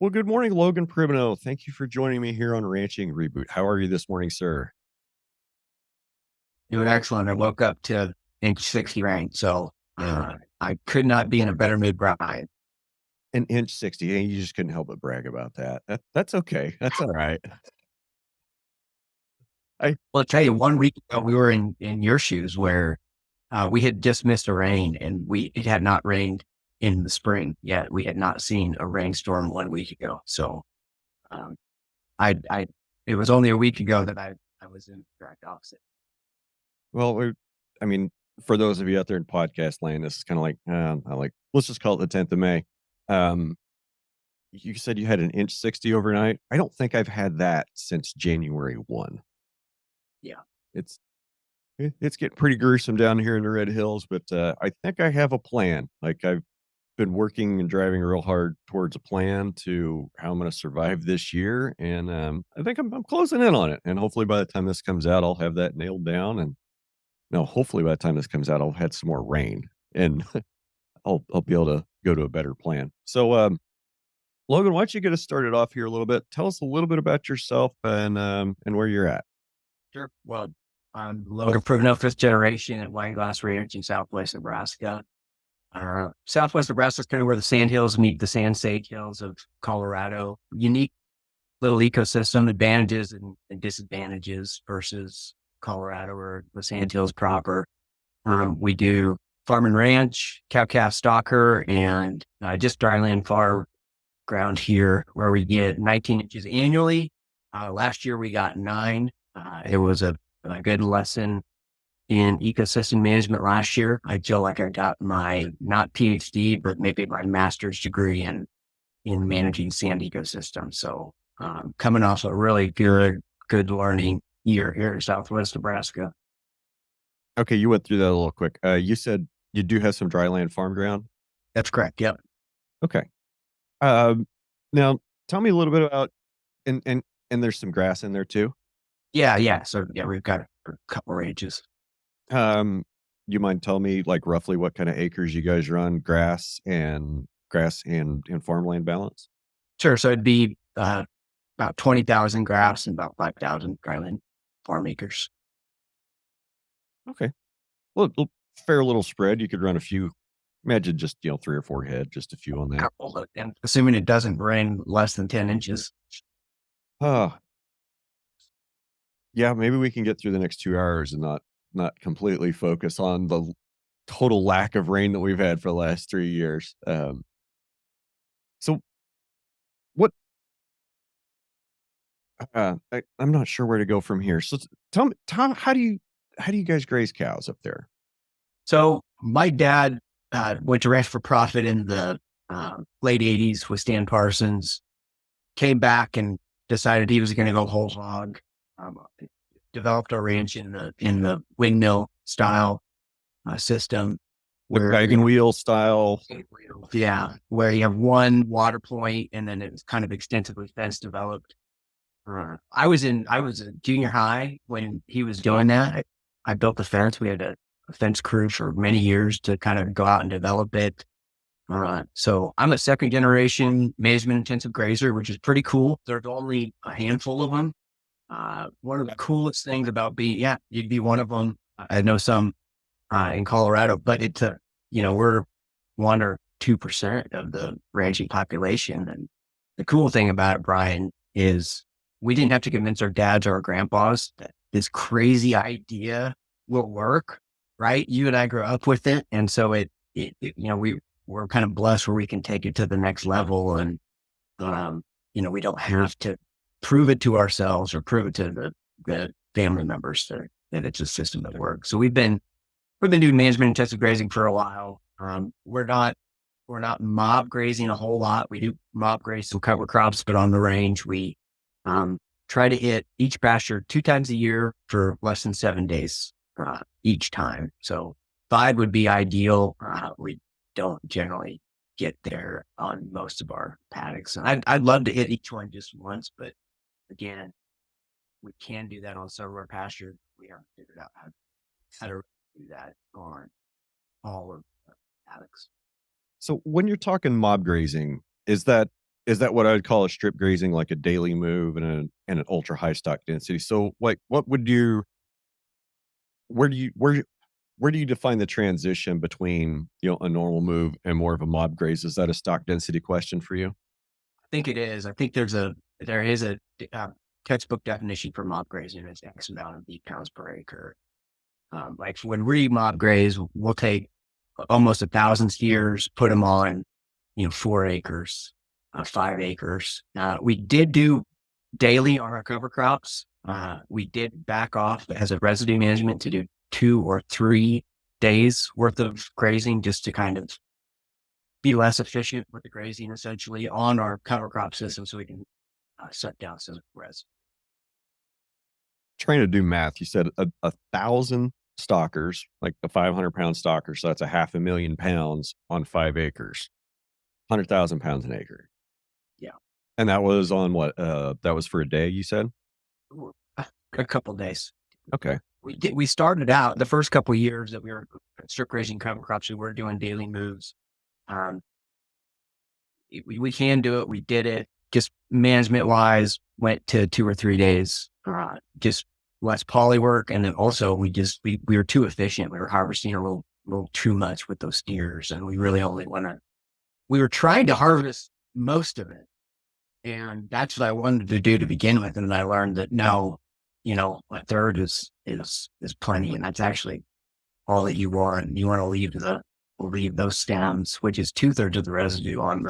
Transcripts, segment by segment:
Well, good morning, Logan Pribbeno. Thank you for joining me here on Ranching Reboot. How are you this morning, sir? Doing excellent. I woke up to inch 60 rain. So I could not be in a better mood, Brian. An inch 60. Hey, you just couldn't help but brag about that. That's okay. That's all right. I Well, I'll tell you, 1 week ago, we were in your shoes where we had just missed a rain and it had not rained in the spring yet. We had not seen a rainstorm 1 week ago. So um, it was only a week ago that I was in the direct opposite. well, I mean, for those of you out there in podcast land, this is kind of like let's just call it the 10th of May. Um, you said you had an inch 60 overnight. I don't think I've had that since January 1. Yeah. It's it's getting pretty gruesome down here in the Red Hills, but I think I have a plan. Like I've been working and driving real hard towards a plan to how I'm going to survive this year, and I think I'm closing in on it. And hopefully, by the time this comes out, I'll have that nailed down. And no, hopefully, by the time this comes out, I'll have had some more rain, and I'll be able to go to a better plan. So, Logan, why don't you get us started off here a little bit? Tell us a little bit about yourself and where you're at. Sure. Well, I'm Logan Pribbeno, fifth generation at Wine Glass Ranch in Southwest Nebraska. Southwest Nebraska is kind of where the sand hills meet the sand sage hills of Colorado. Unique little ecosystem, advantages and disadvantages versus Colorado or the sand hills proper. We do farm and ranch, cow-calf stocker, and just dryland farm ground here where we get 19 inches annually. Last year we got 9. It was a good lesson in ecosystem management last year. I feel like I got my, not PhD, but maybe my master's degree in managing sand ecosystems. So coming off a really good learning year here in Southwest Nebraska. Okay, you went through that a little quick. You said you do have some dryland farm ground. That's correct. Yep. Okay. Um, Now tell me a little bit about and there's some grass in there too. Yeah. Yeah. So yeah, we've got a couple ranges. Um, you mind telling me like roughly what kind of acres you guys run grass and farmland balance? Sure. So it'd be about 20,000 grass and about 5,000 dryland farm acres. Okay. Well, fair little spread. You could run a few. Imagine just 3 or 4 head, just a few on that. And assuming it doesn't rain less than 10 inches. Oh, yeah. Maybe we can get through the next 2 hours and not completely focus on the total lack of rain that we've had for the last 3 years. So what? I'm not sure where to go from here. So tell me, Tom, how do you guys graze cows up there? So my dad went to Ranch for Profit in the late 80s with Stan Parsons, came back and decided he was going to go whole hog. Um, Developed our ranch in the windmill style system The where, wagon wheel style. yeah, where you have one water point and then it's kind of extensively fence developed. I was in junior high when he was doing that. I built the fence. We had a fence crew for many years to kind of go out and develop it. So I'm a second generation management intensive grazer, which is pretty cool. There's only a handful of them. One of the coolest things about you'd be one of them. I know some in Colorado, but we're 1 or 2% of the ranching population. And the cool thing about it, Brian, is we didn't have to convince our dads or our grandpas that this crazy idea will work, right? You and I grew up with it. And so we're kind of blessed where we can take it to the next level. And, we don't have to prove it to ourselves or prove it to the family members that it's a system that works. So we've been doing management intensive grazing for a while. We're not mob grazing a whole lot. We do mob graze some cover crops, but on the range, we try to hit each pasture 2 times a year for less than 7 days each time. So 5 would be ideal. We don't generally get there on most of our paddocks. And I'd love to hit each one just once, but again, we can do that on some of our pastures. We haven't figured out how to do that on all of the paddocks. So when you're talking mob grazing, is that is that what I would call a strip grazing, like a daily move and an ultra high stock density? So, like, what would you where do you where do you define the transition between, a normal move and more of a mob graze? Is that a stock density question for you? I think it is. I think there is a textbook definition for mob grazing. It's X amount of beef pounds per acre. Like when we mob graze, we'll take almost 1,000 steers, put them on, 4 acres, 5 acres. We did do daily on our cover crops. We did back off as a residue management to do 2 or 3 days worth of grazing just to kind of be less efficient with the grazing essentially on our cover crop system so we can shut down some residue. Trying to do math, you said a thousand stalkers, like a 500-pound stalker, so that's a half a million pounds on 5 acres, 100,000 pounds an acre. Yeah. And that was on what? That was for a day, you said? A couple of days. Okay. We started out the first couple of years that we were strip grazing cover crops. We were doing daily moves. Um, we can do it. We did it. Just management wise, went to 2 or 3 days. Just less poly work, and then also we were too efficient. We were harvesting a little too much with those steers, and we really only we were trying to harvest most of it, and that's what I wanted to do to begin with. And I learned that no, a third is plenty, and that's actually all that you want. You want to leave those stems, which is 2/3 of the residue on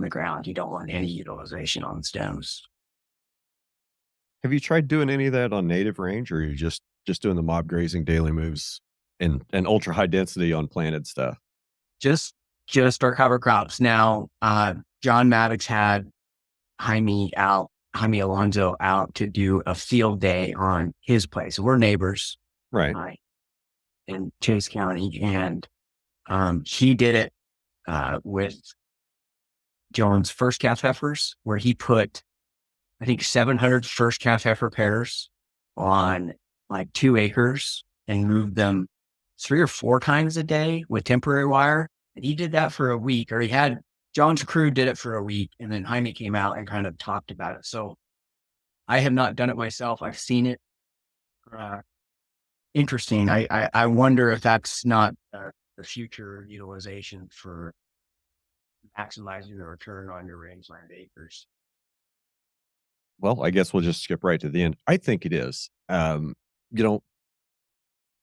the ground. You don't want any utilization on the stems. Have you tried doing any of that on native range, or are you just doing the mob grazing daily moves and ultra high density on planted stuff? Just our cover crops. Now, John Maddox had Jaime Alonso out to do a field day on his place. We're neighbors, Right. in Chase County, and he did it with John's first calf heifers, where he put, I think, 700 first calf heifer pairs on like 2 acres and moved them 3 or 4 times a day with temporary wire. And he did that for a week, or John's crew did it for a week, and then Jaime came out and kind of talked about it. So I have not done it myself. I've seen it. Interesting. I wonder if that's not the future utilization for maximizing the return on your rangeland acres. Well, I guess we'll just skip right to the end. I think it is. You know,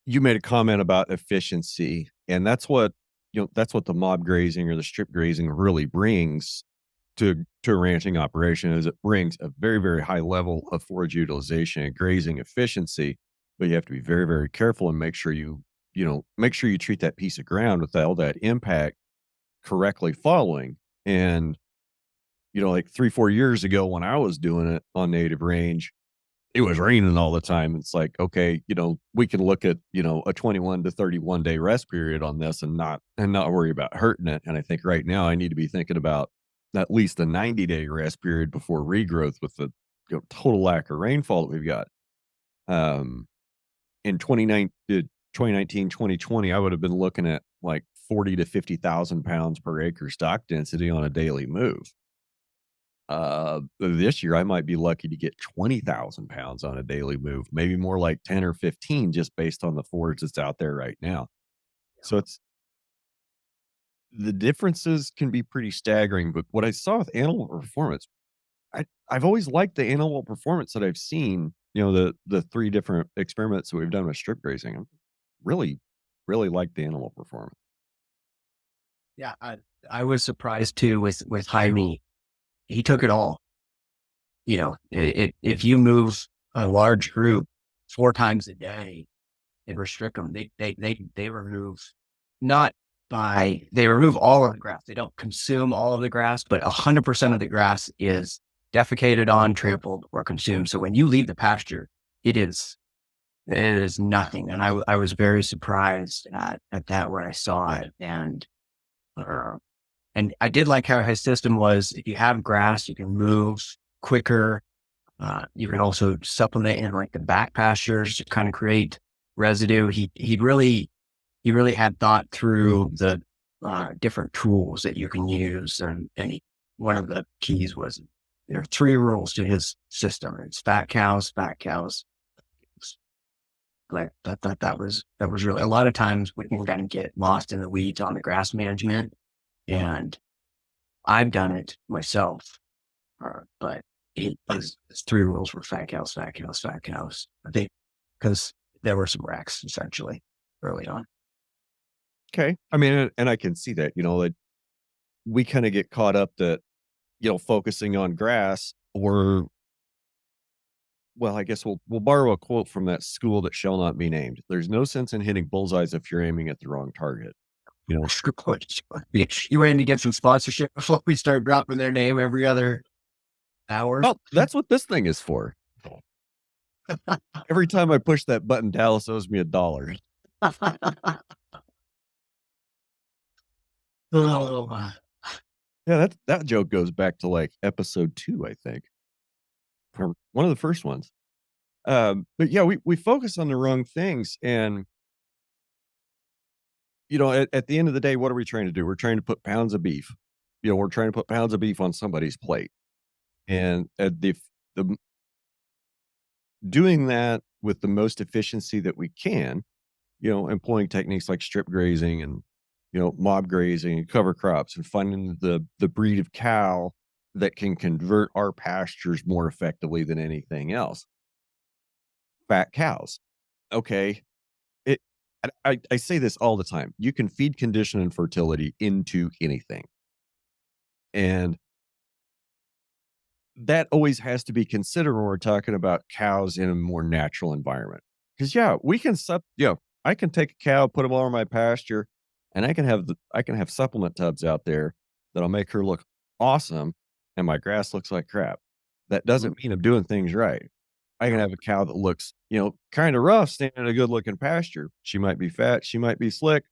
you made a comment about efficiency, and that's what the mob grazing or the strip grazing really brings to a ranching operation. Is it brings a very, very high level of forage utilization and grazing efficiency, but you have to be very, very careful and make sure you treat that piece of ground with all that impact correctly following. And like 3-4 years ago when I was doing it on native range, it was raining all the time. It's like, okay, we can look at, a 21 to 31 day rest period on this and not worry about hurting it. And I think right now I need to be thinking about at least a 90-day rest period before regrowth with the total lack of rainfall that we've got. In 2019, 2020, I would have been looking at like 40 to 50,000 pounds per acre stock density on a daily move. This year I might be lucky to get 20,000 pounds on a daily move, maybe more like 10 or 15, just based on the forage that's out there right now. So the differences can be pretty staggering, but what I saw with animal performance, I've always liked the animal performance that I've seen, the 3 different experiments that we've done with strip grazing. I really, really like the animal performance. Yeah, I was surprised too with Jaime. He took it all. If you move a large group 4 times a day and restrict them, they remove they remove all of the grass. They don't consume all of the grass, but 100% of the grass is defecated on, trampled, or consumed. So when you leave the pasture, it is nothing. And I was very surprised at that when I saw it. And I did like how his system was, if you have grass, you can move quicker. You can also supplement in like the back pastures to kind of create residue. He really had thought through the different tools that you can use. And one of the keys was there are 3 rules to his system. It's fat cows, fat cows. Like that was really, a lot of times we can kind of get lost in the weeds on the grass management, and I've done it myself. But his 3 rules were fat cows, fat cows, fat cows. I think because there were some wrecks essentially early on. Okay. I mean, and I can see that, that we kind of get caught up that, focusing on grass or, well, I guess we'll borrow a quote from that school that shall not be named. There's no sense in hitting bullseyes if you're aiming at the wrong target. You ready to get some sponsorship before we start dropping their name every other hour? Well, that's what this thing is for. Every time I push that button, Dallas owes me $1. Oh, Yeah, that joke goes back to like episode 2, I think, or one of the first ones. But yeah, we focus on the wrong things, and at the end of the day, what are we trying to do? We're trying to put pounds of beef. We're trying to put pounds of beef on somebody's plate, and the doing that with the most efficiency that we can, employing techniques like strip grazing and, mob grazing and cover crops, and finding the breed of cow that can convert our pastures more effectively than anything else. Fat cows. Okay. It, I say this all the time. You can feed condition and fertility into anything. And that always has to be considered when we're talking about cows in a more natural environment. Because yeah, we can I can take a cow, put them all in my pasture, and I can have supplement tubs out there that'll make her look awesome, and my grass looks like crap. That doesn't mean I'm doing things right. I can have a cow that looks, kind of rough, standing in a good looking pasture. She might be fat, she might be slick.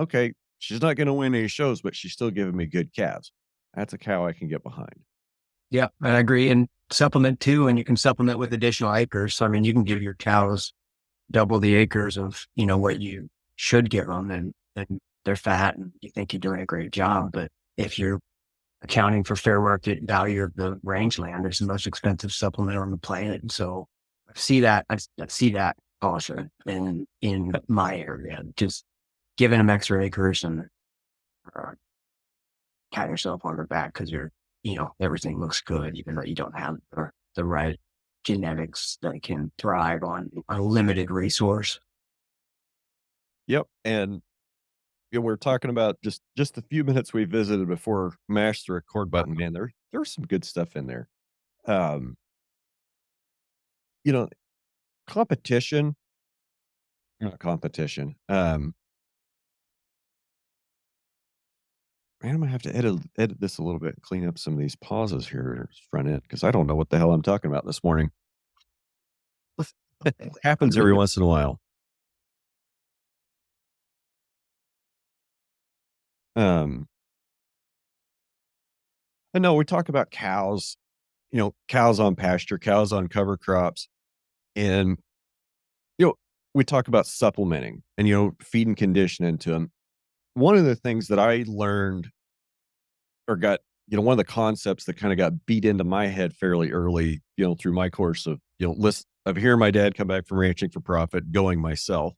Okay, she's not going to win any shows, but she's still giving me good calves. That's a cow I can get behind. yeah, I agree. And supplement too, and you can supplement with additional acres. So, I mean, you can give your cows double the acres of, what you should give them, and they're fat and you think you're doing a great job. But if you're accounting for fair market value of the rangeland, it's the most expensive supplement on the planet. And so I see that also in my area, just giving them extra acres and pat yourself on the back because everything looks good, even though you don't have the right genetics that can thrive on a limited resource. Yep. And we're talking about just the few minutes we visited before mashed the record button. Man, there's some good stuff in there. Um, you know, competition, not competition. Man, I'm gonna have to edit this a little bit, and clean up some of these pauses here front end because I don't know what the hell I'm talking about this morning. It happens every once in a while. Um, and no, we talk about cows, cows on pasture, cows on cover crops, and you know, we talk about supplementing and feed and condition into them. One of the things that I learned or got, one of the concepts that kind of got beat into my head fairly early, through my course of, list of hearing my dad come back from ranching for profit, going myself,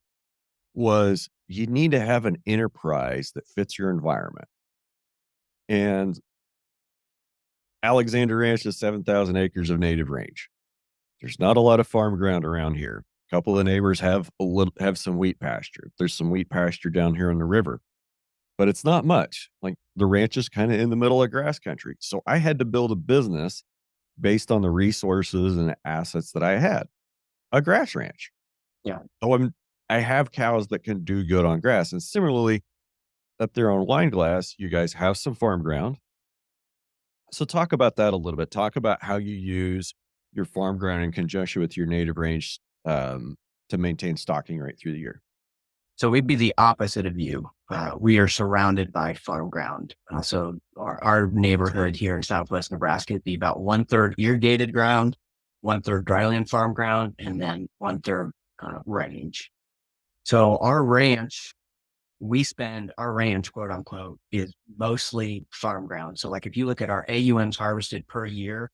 was you need to have an enterprise that fits your environment. And Alexander Ranch is 7,000 acres of native range. There's not a lot of farm ground around here. A couple of neighbors have some wheat pasture. There's some wheat pasture down here on the river, but it's not much. Like the ranch is kind of in the middle of grass country. So I had to build a business based on the resources and assets that I had. A grass ranch. Yeah. So I have cows that can do good on grass. And similarly, up there on Wine Glass, you guys have some farm ground. So talk about that a little bit. Talk about how you use your farm ground in conjunction with your native range to maintain stocking right through the year. So we'd be the opposite of you. We are surrounded by farm ground. So our neighborhood here in Southwest Nebraska would be about 1/3 irrigated ground, 1/3 dryland farm ground, and then 1/3 range. So our ranch we spend our ranch, quote unquote, is mostly farm ground. So like if you look at our AUMs harvested per year,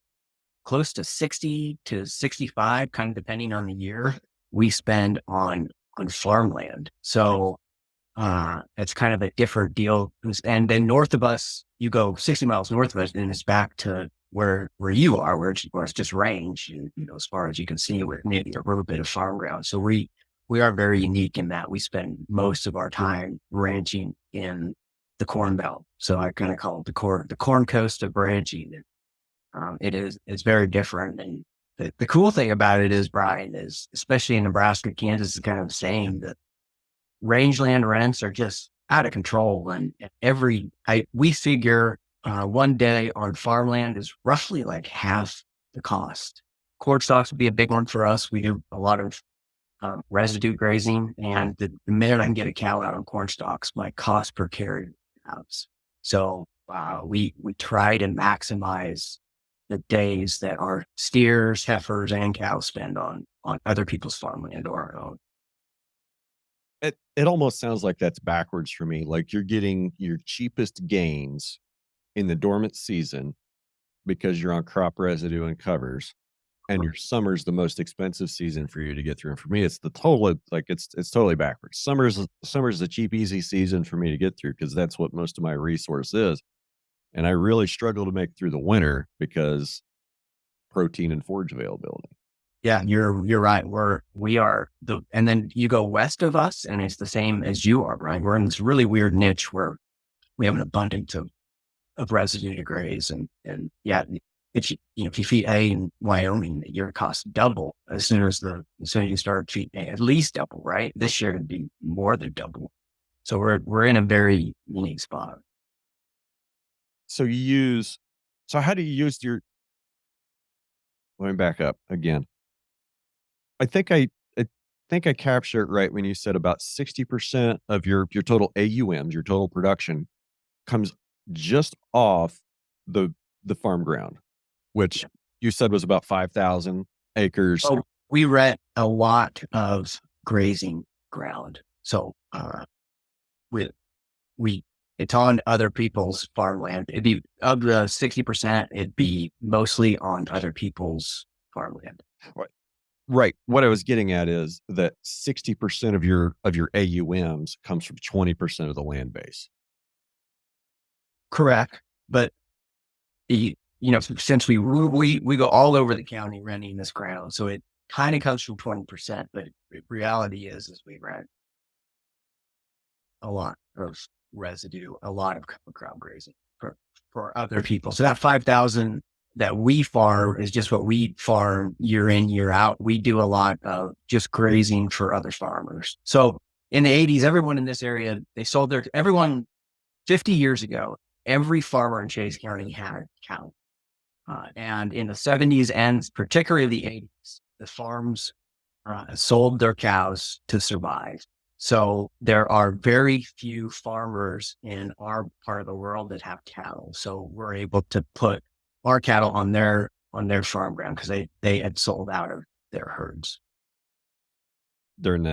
close to 60 to 65, kind of depending on the year, we spend on farmland. So it's kind of a different deal. And then north of us, you go 60 miles north of us, and it's back to where you are, where it's just range, as far as you can see, with maybe a little bit of farm ground. So we are very unique in that we spend most of our time ranching in the Corn Belt. So I kind of call it the corn coast of ranching. It's very different. And the cool thing about it is, Brian, is especially in Nebraska, Kansas is kind of the same, that rangeland rents are just out of control. And we figure one day on farmland is roughly like half the cost. Corn stalks would be a big one for us. We do a lot of residue grazing, and the minute I can get a cow out on corn stalks, my cost per carry house. So we try to maximize the days that our steers, heifers, and cows spend on other people's farmland or our own. It almost sounds like that's backwards for me. Like you're getting your cheapest gains in the dormant season because you're on crop residue and covers, and your summer's the most expensive season for you to get through. And for me, it's the total, like it's totally backwards. Summer's the cheap, easy season for me to get through because that's what most of my resource is. And I really struggle to make through the winter because protein and forage availability. Yeah, you're right. And then you go west of us, and it's the same as you are, right? We're in this really weird niche where we have an abundance of residue to graze, and yeah, if you feed hay in Wyoming, your costs double as soon as you start feeding hay, at least double, right? This year it'd be more than double. So we're in a very unique spot. So how do you use let me back up again. I think I think I captured it right when you said about 60% of your total AUMs, your total production comes just off the farm ground, which you said was about 5,000 acres. Oh, we rent a lot of grazing ground. So we we it's on other people's farmland. It'd be of the 60%, it'd be mostly on other people's farmland. Right. What I was getting at is that 60% of your AUMs comes from 20% of the land base. Correct. But since we go all over the county renting this ground, so it kind of comes from 20%, but the reality is we rent a lot of residue, a lot of cover crop grazing for other people. So that 5,000 that we farm is just what we farm year in, year out. We do a lot of just grazing for other farmers. So in the 80s, everyone in this area, everyone 50 years ago, every farmer in Chase County had cattle. And in the 70s and particularly the 80s, the farms sold their cows to survive. So there are very few farmers in our part of the world that have cattle. So we're able to put our cattle on their farm ground because they had sold out of their herds. During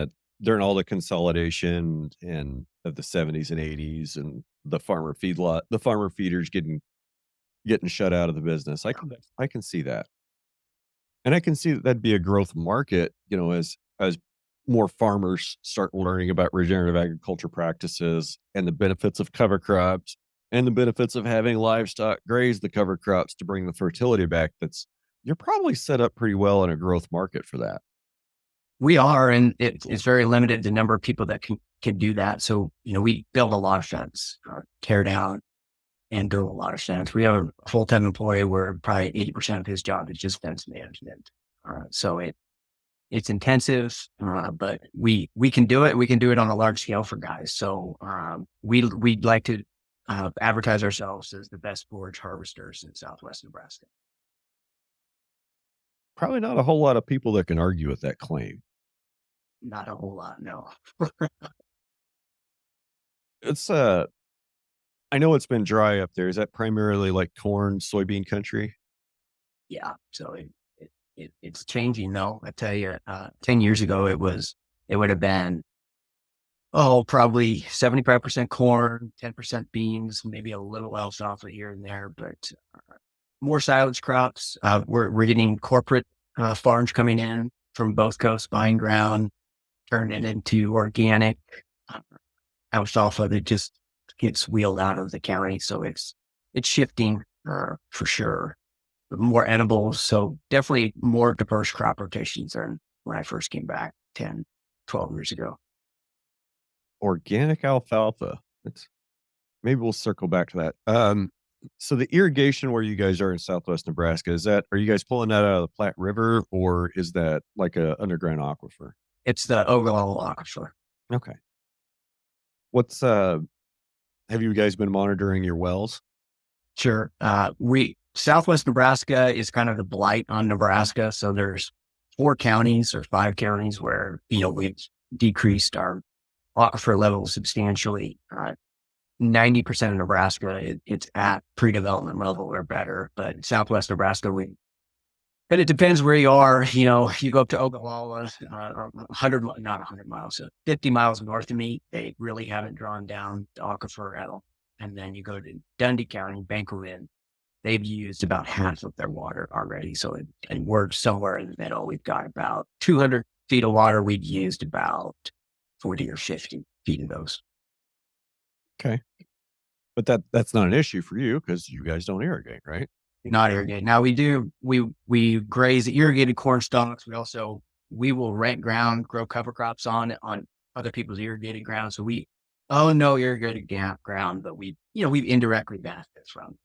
all the consolidation and of the 70s and 80s and the farmer feeders getting shut out of the business. I can see that. And I can see that that'd be a growth market, as more farmers start learning about regenerative agriculture practices and the benefits of cover crops and the benefits of having livestock graze the cover crops to bring the fertility back. You're probably set up pretty well in a growth market for that. We are, and it's very limited the number of people that can do that. So, we build a lot of sheds, tear down and build a lot of sheds. We have a full-time employee where probably 80% of his job is just fence management. So it's intensive, but we can do it. We can do it on a large scale for guys. So we'd like to advertise ourselves as the best forage harvesters in Southwest Nebraska. Probably not a whole lot of people that can argue with that claim. Not a whole lot, no. It's I know it's been dry up there. Is that primarily like corn, soybean country? Yeah. So it's changing though. I tell you, 10 years ago, it would have been Oh, probably 75% corn, 10% beans, maybe a little alfalfa here and there, but more silage crops. We're getting corporate farms coming in from both coasts, buying ground, turning it into organic uh, alfalfa that just gets wheeled out of the county. So it's shifting for sure. More edibles. So definitely more diverse crop rotations than when I first came back 10, 12 years ago. Organic alfalfa. It's maybe we'll circle back to that. So the irrigation where you guys are in Southwest Nebraska, are you guys pulling that out of the Platte River or is that like a underground aquifer? It's the Ogallala Aquifer. Okay. What's have you guys been monitoring your wells? Sure. We Southwest Nebraska is kind of the blight on Nebraska. So there's 4 counties or 5 counties where, we've decreased our aquifer level substantially. 90% of Nebraska, it's at pre-development level or better, but Southwest Nebraska, and it depends where you are. You go up to Ogallala, 100, not 100 miles, so 50 miles north of me, they really haven't drawn down the aquifer at all. And then you go to Dundee County, Banquelin, they've used about half of their water already. So, and we're somewhere in the middle. We've got about 200 feet of water. We've used about 40 or 50 feet of those. Okay. But that's not an issue for you because you guys don't irrigate, right? Not irrigated. Now we graze irrigated corn stalks. We will rent ground, grow cover crops on other people's irrigated ground. So we own no irrigated ground, but we've indirectly benefit from.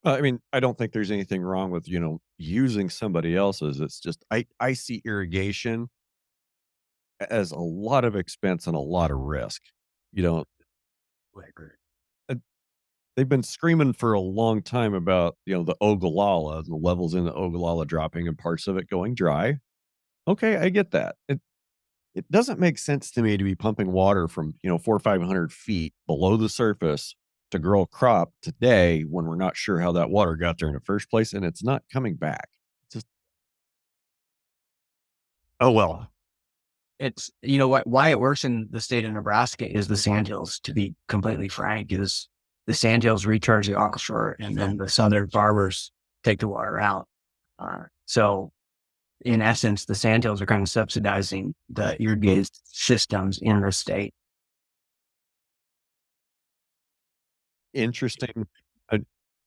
I mean, I don't think there's anything wrong with, using somebody else's. It's just I see irrigation as a lot of expense and a lot of risk. You know, uh, they've been screaming for a long time about, the Ogallala, the levels in the Ogallala dropping and parts of it going dry. Okay, I get that. It doesn't make sense to me to be pumping water from, 400 or 500 feet below the surface to grow a crop today when we're not sure how that water got there in the first place and it's not coming back. Just Oh well, it's why it works in the state of Nebraska is the sandhills. To be completely frank, is the sandhills recharge the aquifer, and then the southern farmers take the water out. So in essence, the sandhills are kind of subsidizing the irrigated systems in the state. interesting. An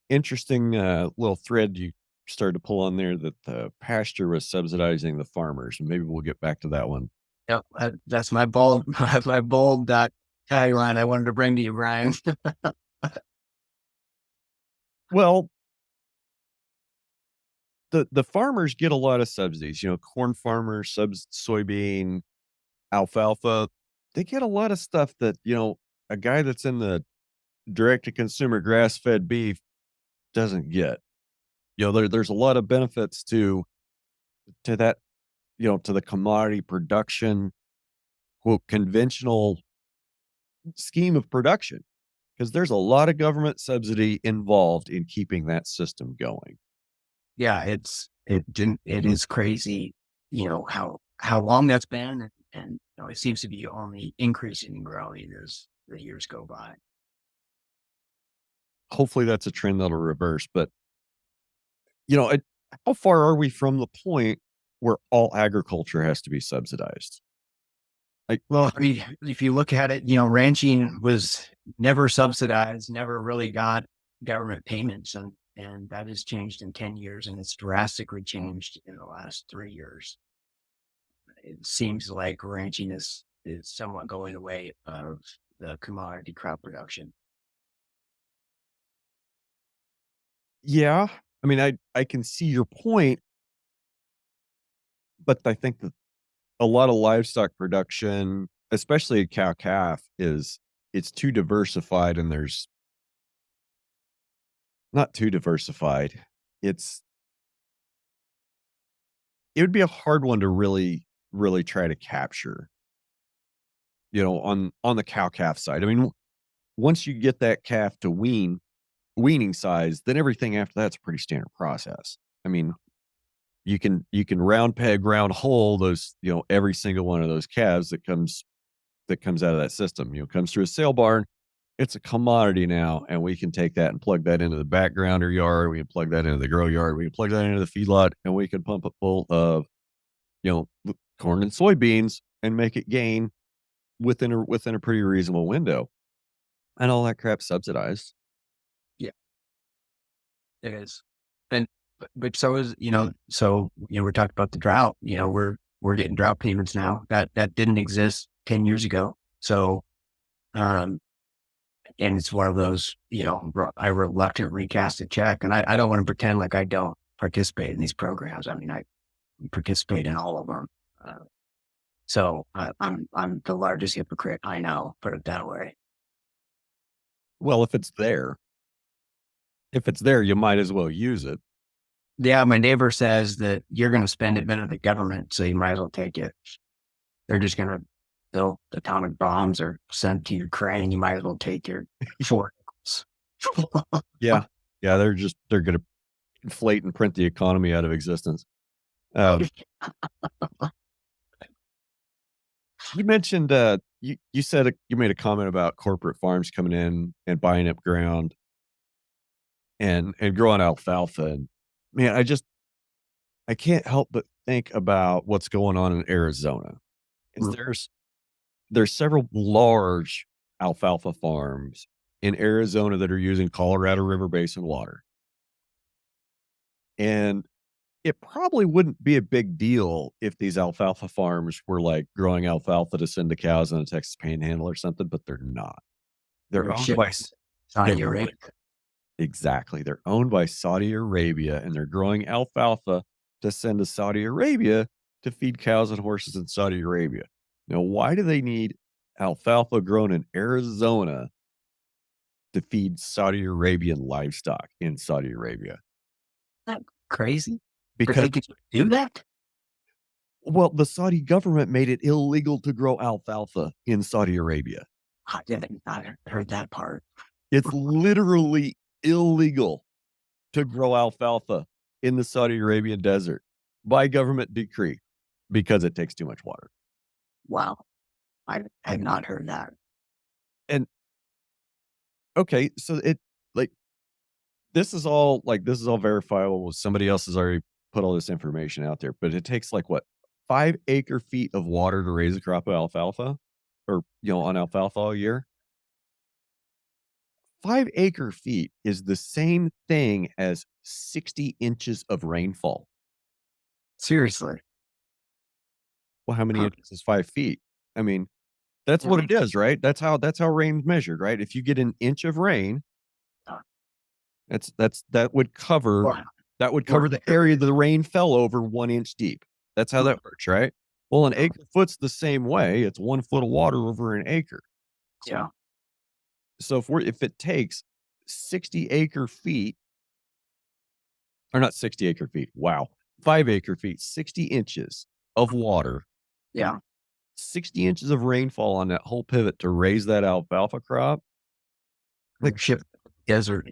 interesting little thread you started to pull on there that the pasture was subsidizing the farmers. Maybe we'll get back to that one. Yep, that's my bold, my bold tagline I wanted to bring to you, Brian. Well, the farmers get a lot of subsidies, corn farmers, soybean, alfalfa, they get a lot of stuff that, a guy that's in the direct to consumer grass fed beef doesn't get. There's a lot of benefits to that, to the commodity production, quote, conventional scheme of production, because there's a lot of government subsidy involved in keeping that system going. Yeah, it is crazy, how long that's been, and it seems to be only increasing and growing as the years go by. Hopefully that's a trend that'll reverse. But, you know, it, how far are we from the point where all agriculture has to be subsidized? Like, Well, I mean, if you look at it, ranching was never subsidized, never really got government payments, and that has changed in 10 years, and it's drastically changed in the last 3 years. It seems like ranching is somewhat going away of the commodity crop production. yeah, I mean, I can see your point, but I think that a lot of livestock production, especially a cow calf, it's too diversified, and there's not too diversified. It's it would be a hard one to really try to capture, on the cow calf side. I mean, once you get that calf to weaning size, then everything after that's a pretty standard process. I mean, you can round peg, round hole those, every single one of those calves that comes out of that system, comes through a sale barn. It's a commodity now, and we can take that and plug that into the backgrounder yard. We can plug that into the grow yard. We can plug that into the feedlot, and we can pump it full of, corn and soybeans and make it gain within a pretty reasonable window. And all that crap subsidized. Yeah, it is. And but so is we're talking about the drought. We're getting drought payments now that didn't exist 10 years ago. So and it's one of those, I reluctantly cast a check, and I don't want to pretend like I don't participate in these programs. I mean, I participate in all of them. So I'm the largest hypocrite I know, put it that way. Well, if it's there, you might as well use it. Yeah, my neighbor says that you're going to spend it better than the government, so you might as well take it. They're just going to build atomic bombs or send to Ukraine. You might as well take your short. Yeah. Yeah. They're going to inflate and print the economy out of existence. You mentioned, you said you made a comment about corporate farms coming in and buying up ground and growing alfalfa. And man, I can't help but think about what's going on in Arizona. There's several large alfalfa farms in Arizona that are using Colorado River Basin water. And it probably wouldn't be a big deal if these alfalfa farms were like growing alfalfa to send to cows in the Texas Panhandle or something, but they're not. They're owned by Saudi Arabia. Exactly. They're owned by Saudi Arabia, and they're growing alfalfa to send to Saudi Arabia to feed cows and horses in Saudi Arabia. Now, why do they need alfalfa grown in Arizona to feed Saudi Arabian livestock in Saudi Arabia? Isn't that crazy? Because they could do that? Well, the Saudi government made it illegal to grow alfalfa in Saudi Arabia. I didn't I heard that part. It's literally illegal to grow alfalfa in the Saudi Arabian desert by government decree because it takes too much water. Wow. I had not heard that. And okay, so this is all verifiable. Somebody else has already put all this information out there, but it takes 5 acre feet of water to raise a crop of alfalfa or, on alfalfa all year. 5 acre feet is the same thing as 60 inches of rainfall. Seriously. Well, how many inches is 5 feet? I mean, that's what it is, right? That's how rain's measured, right? If you get an inch of rain, that would cover the area that the rain fell over 1 inch deep. That's how that works, right? Well, an acre foot's the same way. It's 1 foot of water over an acre. Yeah. So if it takes 60 acre feet, or not 60 acre feet, wow, 5 acre feet, 60 inches of water. Yeah. 60 inches of rainfall on that whole pivot to raise that alfalfa crop. Ship desert.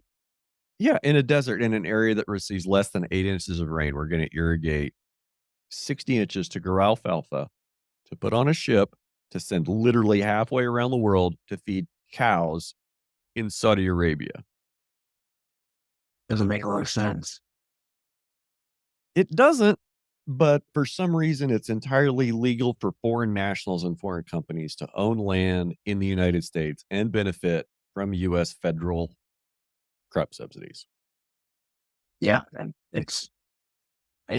Yeah, in a desert, in an area that receives less than 8 inches of rain, we're going to irrigate 60 inches to grow alfalfa, to put on a ship, to send literally halfway around the world to feed cows in Saudi Arabia. Doesn't make a lot of sense. It doesn't, but for some reason, it's entirely legal for foreign nationals and foreign companies to own land in the United States and benefit from U.S. federal crop subsidies. Yeah, and it's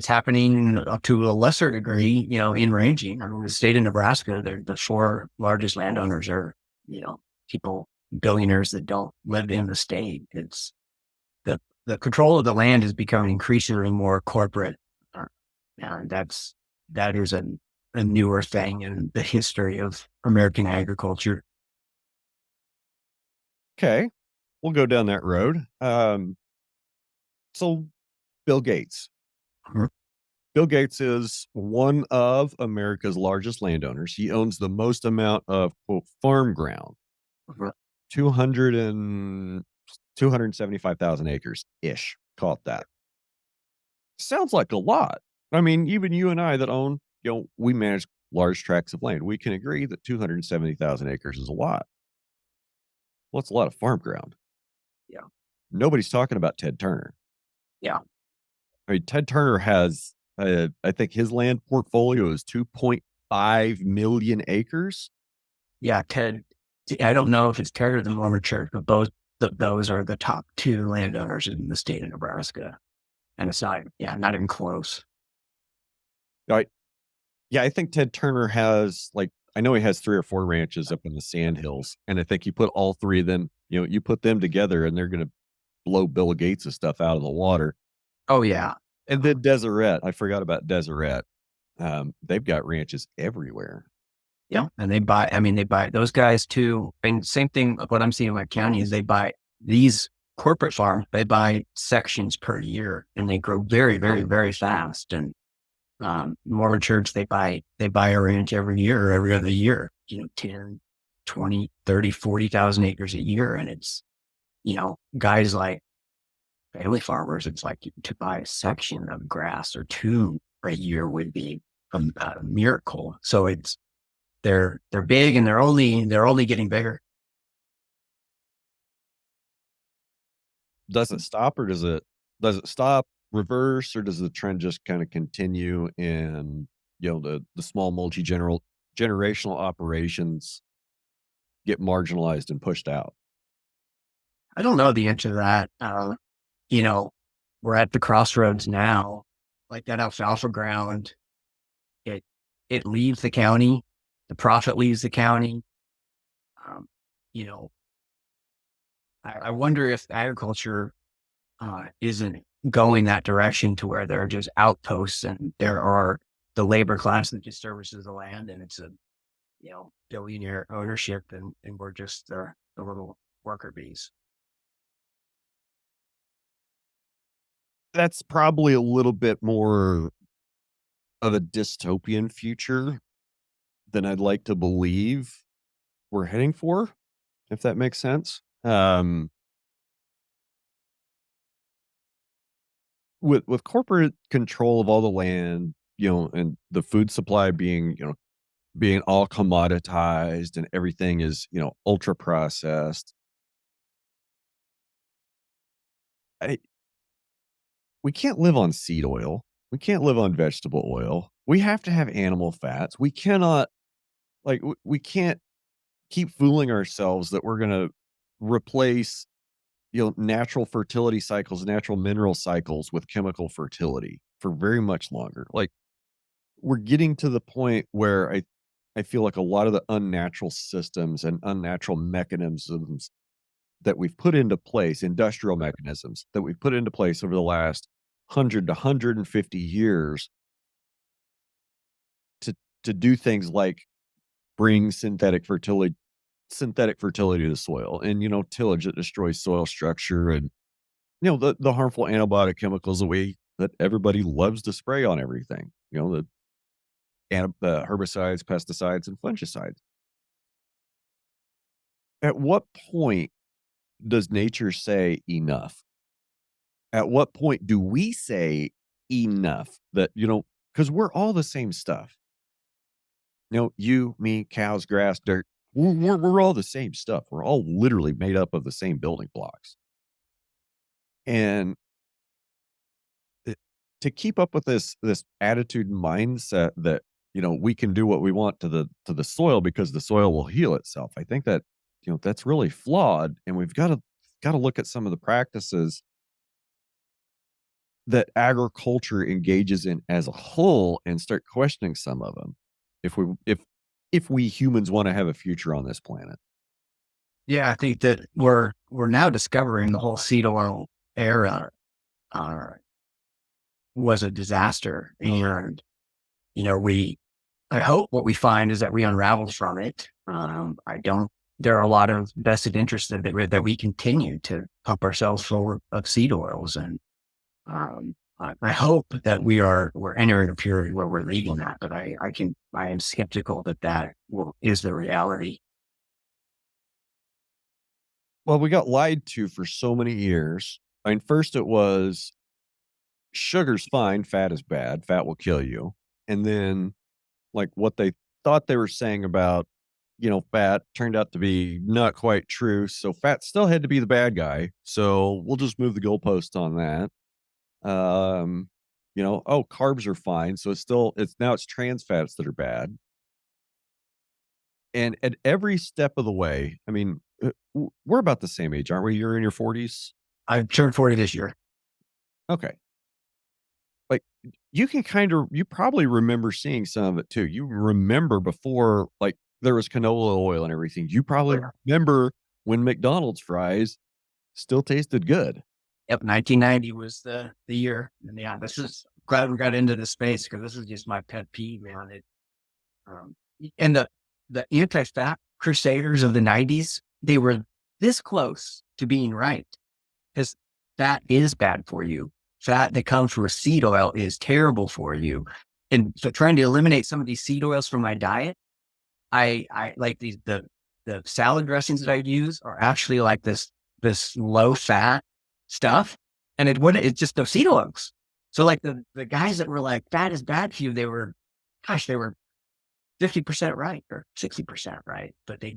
happening to a lesser degree, in ranching. I mean, the state of Nebraska, they're the 4 largest landowners are, people, billionaires that don't live in the state. It's the control of the land is becoming increasingly more corporate. And that is a newer thing in the history of American agriculture. Okay, we'll go down that road. So Bill Gates. Mhm. Bill Gates is one of America's largest landowners. He owns the most amount of, quote, farm ground, 275,000 acres ish. Call it that. Sounds like a lot, I mean, even you and I that own, we manage large tracts of land. We can agree that 270,000 acres is a lot. Well, it's a lot of farm ground. Yeah. Nobody's talking about Ted Turner. Yeah. I mean, Ted Turner has, I think his land portfolio is 2.5 million acres. Yeah. Ted, I don't know if it's Ted or the Mormon Church, but those are the top two landowners in the state of Nebraska. And it's not even close. I, yeah, I think Ted Turner has I know he has 3 or 4 ranches up in the Sand Hills, and I think you put all 3 of them, you put them together and they're gonna blow Bill Gates' stuff out of the water. Oh yeah. And then Deseret, I forgot about Deseret. They've got ranches everywhere. Yeah. And they buy those guys too. And same thing, what I'm seeing in my county is they buy these corporate farms, they buy sections per year and they grow very, very, very fast. And Mormon Church, they buy a ranch every year or every other year, 10, 20, 30, 40,000 acres a year. And it's, guys like family farmers, it's like to buy a section of grass or two a year would be a miracle. So they're big and they're only getting bigger. Does it stop or does it stop, reverse, or does the trend just kind of continue and the small generational operations get marginalized and pushed out? I don't know the answer to that. You know, we're at the crossroads now. Like that alfalfa ground, it it leaves the county, the profit leaves the county. Um, you know, I wonder if agriculture isn't going that direction to where there are just outposts and there are the labor class that just services the land and it's a billionaire ownership and we're just the little worker bees. That's probably a little bit more of a dystopian future than I'd like to believe we're heading for, if that makes sense. With corporate control of all the land, and the food supply being all commoditized and everything is, ultra processed. I We can't live on seed oil. We can't live on vegetable oil. We have to have animal fats. We cannot we can't keep fooling ourselves that we're gonna replace, natural fertility cycles, natural mineral cycles with chemical fertility for very much longer. We're getting to the point where I feel like a lot of the unnatural systems and unnatural mechanisms that we've put into place, industrial mechanisms that we've put into place over the last 100 to 150 years to do things like bring synthetic fertility to the soil and, tillage that destroys soil structure and, the harmful antibiotic chemicals that everybody loves to spray on everything, the herbicides, pesticides, and fungicides. At what point does nature say enough? At what point do we say enough that, because we're all the same stuff. You, me, cows, grass, dirt. We're all the same stuff. We're all literally made up of the same building blocks. And it- to keep up with this attitude and mindset that, we can do what we want to the soil because the soil will heal itself. I think that, that's really flawed. And we've got to look at some of the practices that agriculture engages in as a whole and start questioning some of them if we humans want to have a future on this planet. Yeah, I think that we're now discovering the whole seed oil era uh, was a disaster, and we I hope what we find is that we unravel from it. I don't. There are a lot of vested interests that we continue to pump ourselves full of seed oils, and I hope that we're entering a period where we're leaving that. But I am skeptical is the reality. Well, we got lied to for so many years. I mean, first it was sugar's fine, fat is bad, fat will kill you. And then like what they thought they were saying about, fat turned out to be not quite true. So fat still had to be the bad guy. So we'll just move the goalpost on that. Oh, carbs are fine. So it's trans fats that are bad. And at every step of the way, I mean, we're about the same age, aren't we? You're in your 40s. I turned 40 this year. Okay. Like you probably remember seeing some of it too. You remember before like there was canola oil and everything. You probably Yeah. remember when McDonald's fries still tasted good. Yep, 1990 was the year. And yeah, this is glad we got into this space because this is just my pet peeve, man. Um, and the anti-fat crusaders of the 90s, they were this close to being right because fat is bad for you. Fat that comes from seed oil is terrible for you. And so trying to eliminate some of these seed oils from my diet, I like the salad dressings that I use are actually like this low fat stuff. And it's just those seed oils. So like the guys that were like, fat is bad for you, they were 50% right or 60% right, but they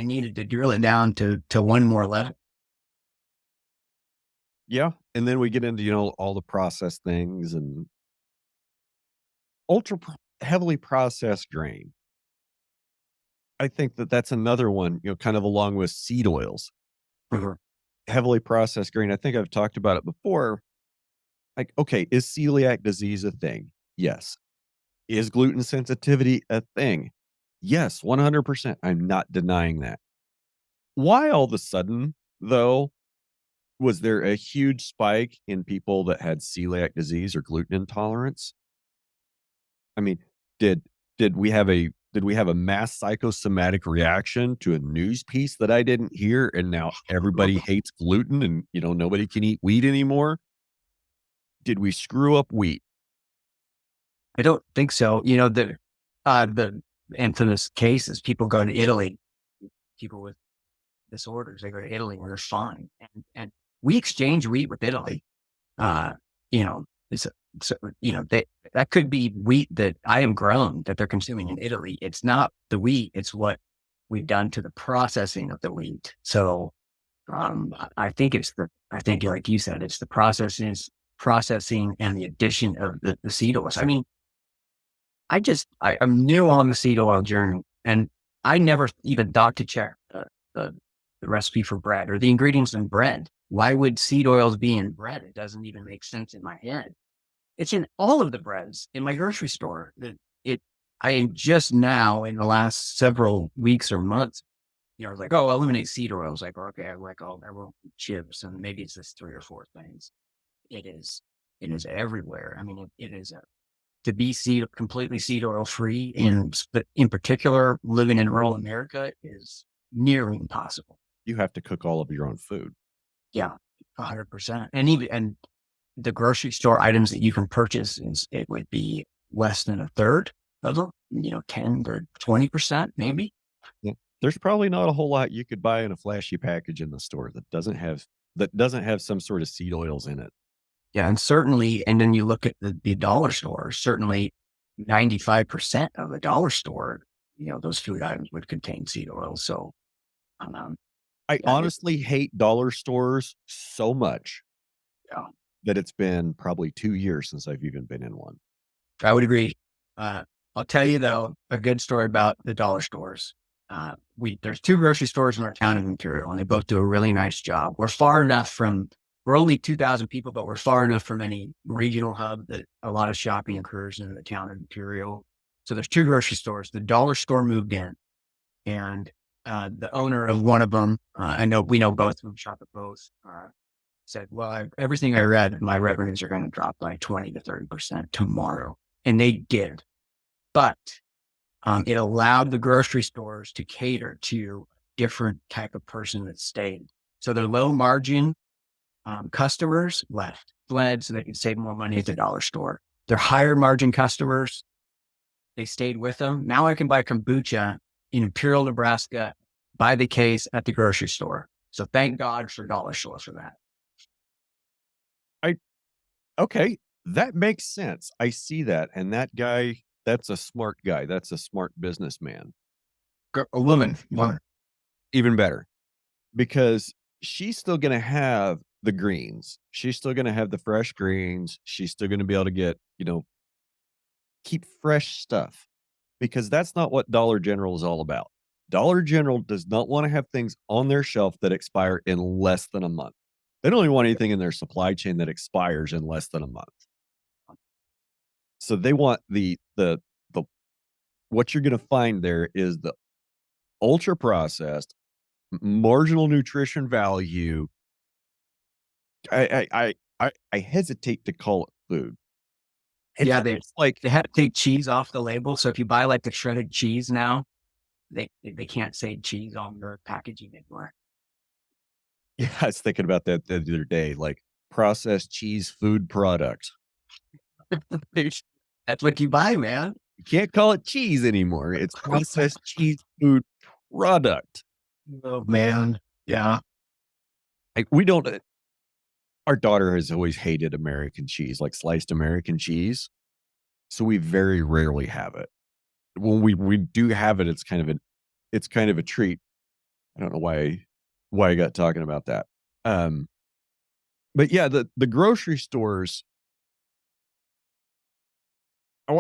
needed to drill it down to one more level. Yeah. And then we get into, all the processed things and heavily processed grain. I think that that's another one, kind of along with seed oils, Mhm. heavily processed grain. I think I've talked about it before. Like, okay, is celiac disease a thing? Yes. Is gluten sensitivity a thing? Yes, 100%. I'm not denying that. Why all of a sudden, though, was there a huge spike in people that had celiac disease or gluten intolerance? I mean, did did we have a mass psychosomatic reaction to a news piece that I didn't hear and now everybody hates gluten and, nobody can eat wheat anymore? Did we screw up wheat? I don't think so. The infamous case is people go to Italy, people with disorders, they go to Italy where they're fine. And we exchange wheat with Italy. Uh, you know, it's a, so, that could be wheat that I am grown that they're consuming in Italy. It's not the wheat. It's what we've done to the processing of the wheat. So, I think like you said, it's the processing and the addition of the seed oils. I mean, I'm new on the seed oil journey and I never even thought to check the, the recipe for bread or the ingredients in bread. Why would seed oils be in bread? It doesn't even make sense in my head. It's in all of the breads in my grocery store. I am just now in the last several weeks or months, I was like, oh, eliminate seed oils. Like, okay, I like, oh, I won't eat chips. And maybe it's this three or four things. It is, it is everywhere. I mean, it is to be completely seed oil free but in particular, living in rural America is nearly impossible. You have to cook all of your own food. Yeah, 100%. And the grocery store items that you can purchase it would be less than a third of them, 10 or 20% maybe. Yeah. There's probably not a whole lot you could buy in a flashy package in the store that doesn't have some sort of seed oils in it. Yeah. And certainly, and then you look at the dollar store, certainly 95% of the dollar store, those food items would contain seed oil. So, um, I yeah, honestly hate dollar stores so much yeah, that it's been probably 2 years since I've even been in one. I would agree. Uh, I'll tell you though, a good story about the dollar stores. There's two grocery stores in our town of Imperial and they both do a really nice job. We're only 2,000 people, but we're far enough from any regional hub that a lot of shopping occurs in the town of Imperial. So there's two grocery stores. The dollar store moved in and, the owner of one of them, we know both of them, shop at both, said, well, everything I read, my revenues are going to drop by 20 to 30% tomorrow. And they did. But it allowed the grocery stores to cater to a different type of person that stayed. So their low margin customers fled so they could save more money at the dollar store. Their higher margin customers, they stayed with them. Now I can buy kombucha in Imperial, Nebraska by the case at the grocery store. So thank God for dollar stores for that. I Okay. That makes sense. I see that, and that guy, that's a smart guy. That's a smart businessman. A woman. Even better, because she's still gonna have the greens. She's still gonna have the fresh greens. She's still gonna be able to get, keep fresh stuff, because that's not what Dollar General is all about. Dollar General does not wanna have things on their shelf that expire in less than a month. They don't even want anything in their supply chain that expires in less than a month. So they want the what you're gonna find there is the ultra processed, marginal nutrition value. I hesitate to call it food. It's Yeah, almost like they had to take cheese off the label. So if you buy like the shredded cheese now, they can't say cheese on their packaging anymore. yeah, I was thinking about that the other day, like processed cheese food product. That's what you buy, man. You can't call it cheese anymore. It's processed cheese food product. Oh man. Yeah. Like, we don't our daughter has always hated American cheese, like sliced American cheese, so we very rarely have it. When we do have it, it's kind of a treat. I don't know why I got talking about that. Um, but yeah, the grocery stores,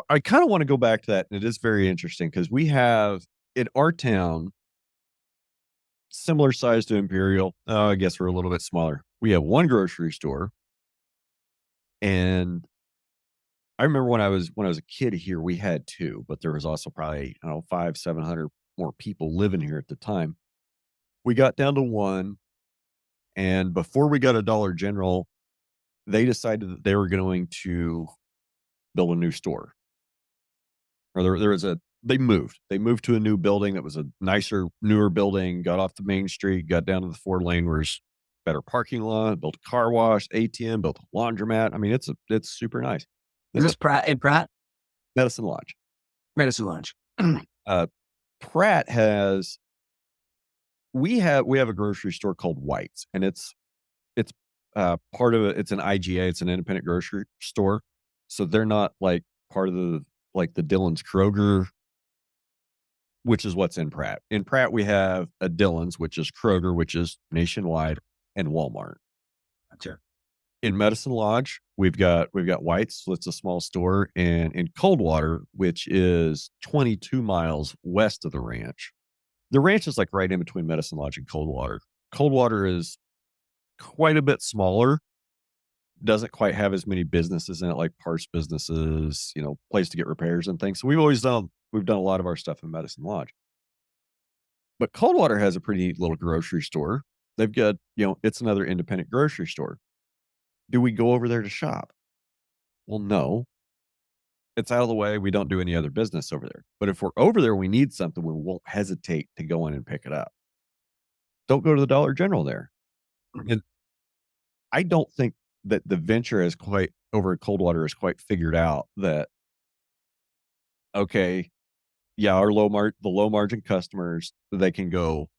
I kinda wanna go back to that, and it is very interesting because we have in our town, similar size to Imperial, I guess we're a little bit smaller. We have 1 grocery store, and I remember when I was a kid here, we had 2, but there was also probably, I don't know, 5, 700 more people living here at the time. We got down to 1, and before we got a Dollar General, they decided that they were going to build a new store. Or there was a they moved. They moved to a new building that was a nicer, newer building, got off the main street, got down to the 4 lane where there's better parking lot, built a car wash, ATM, built a laundromat. I mean, it's super nice. Is It's a this Pratt and Pratt? Medicine Lodge. Medicine Lunch. Uh, Pratt has we have a grocery store called White's, and it's part of it's an IGA, it's an independent grocery store. So they're not like part of the Dillon's Kroger, which is what's in Pratt. In Pratt, we have a Dillon's, which is Kroger, which is nationwide, and Walmart. Sure. In Medicine Lodge, we've got White's, so it's a small store, and in Coldwater, which is 22 miles west of the ranch. The ranch is like right in between Medicine Lodge and Coldwater. Coldwater is quite a bit smaller, doesn't quite have as many businesses in it, like parts businesses, place to get repairs and things. So we've done a lot of our stuff in Medicine Lodge. But Coldwater has a pretty neat little grocery store. They've got, it's another independent grocery store. Do we go over there to shop? Well, no. It's out of the way. We don't do any other business over there. But if we're over there, we need something, we won't hesitate to go in and pick it up. Don't go to the Dollar General there. And I don't think that the venture is quite over at Coldwater is quite figured out that, okay, yeah, the low margin customers, they can go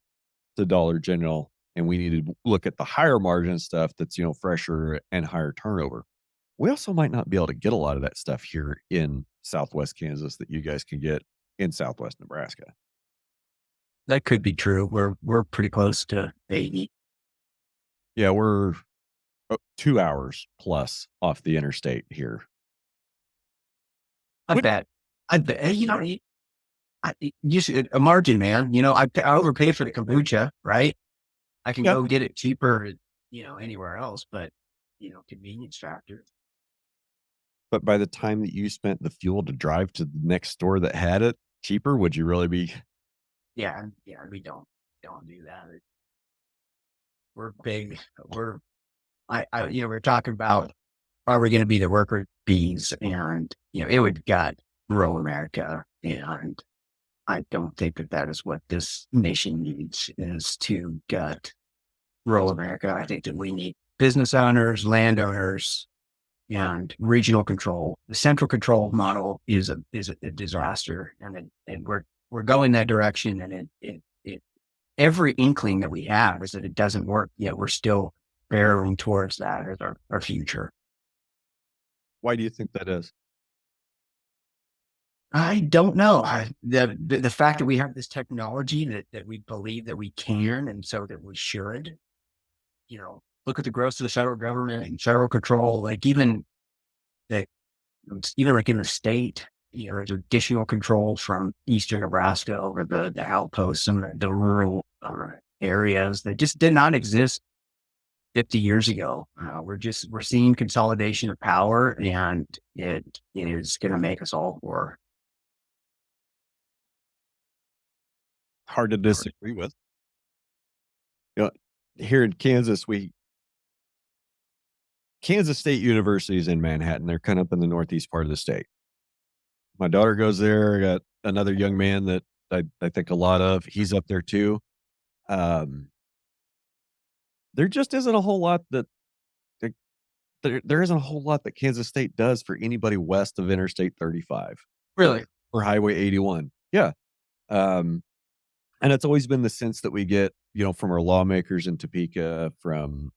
to Dollar General, and we need to look at the higher margin stuff that's, fresher and higher turnover. We also might not be able to get a lot of that stuff here in Southwest Kansas that you guys can get in Southwest Nebraska. That could be true. We're pretty close to 80. Yeah, we're 2 hours plus off the interstate here. I Which bet. I bet. You should a margin, man. I overpay for the kombucha, right? I can yeah, go get it cheaper, anywhere else, but convenience factor. but by the time that you spent the fuel to drive to the next store that had it cheaper, would you really be? Yeah, yeah, we don't do that. We're big. We're talking about are we going to be the worker bees, and it would got rural America, and I don't think that is what this nation needs is to gut rural America. I think that we need business owners, landowners, and regional control. The central control model is a disaster, and we're going that direction. And it every inkling that we have is that it doesn't work. Yet we're still barreling towards that as our future. Why do you think that is? I don't know. The fact that we have this technology that we believe that we can, and so that we should, look at the growth of the federal government and federal control, like the, even like in the state, there's additional controls from eastern Nebraska over the outposts and the rural areas that just did not exist 50 years ago. We're seeing consolidation of power, and it is going to make us all poor. Hard to disagree with. You know, here in Kansas, Kansas State University is in Manhattan. They're kind of up in the northeast part of the state. My daughter goes there. I got another young man that I think a lot of. He's up there too. Um, there just isn't a whole lot that there isn't a whole lot that Kansas State does for anybody west of Interstate 35 Really? or Highway 81. Yeah. Um, and it's always been the sense that we get, from our lawmakers in Topeka, from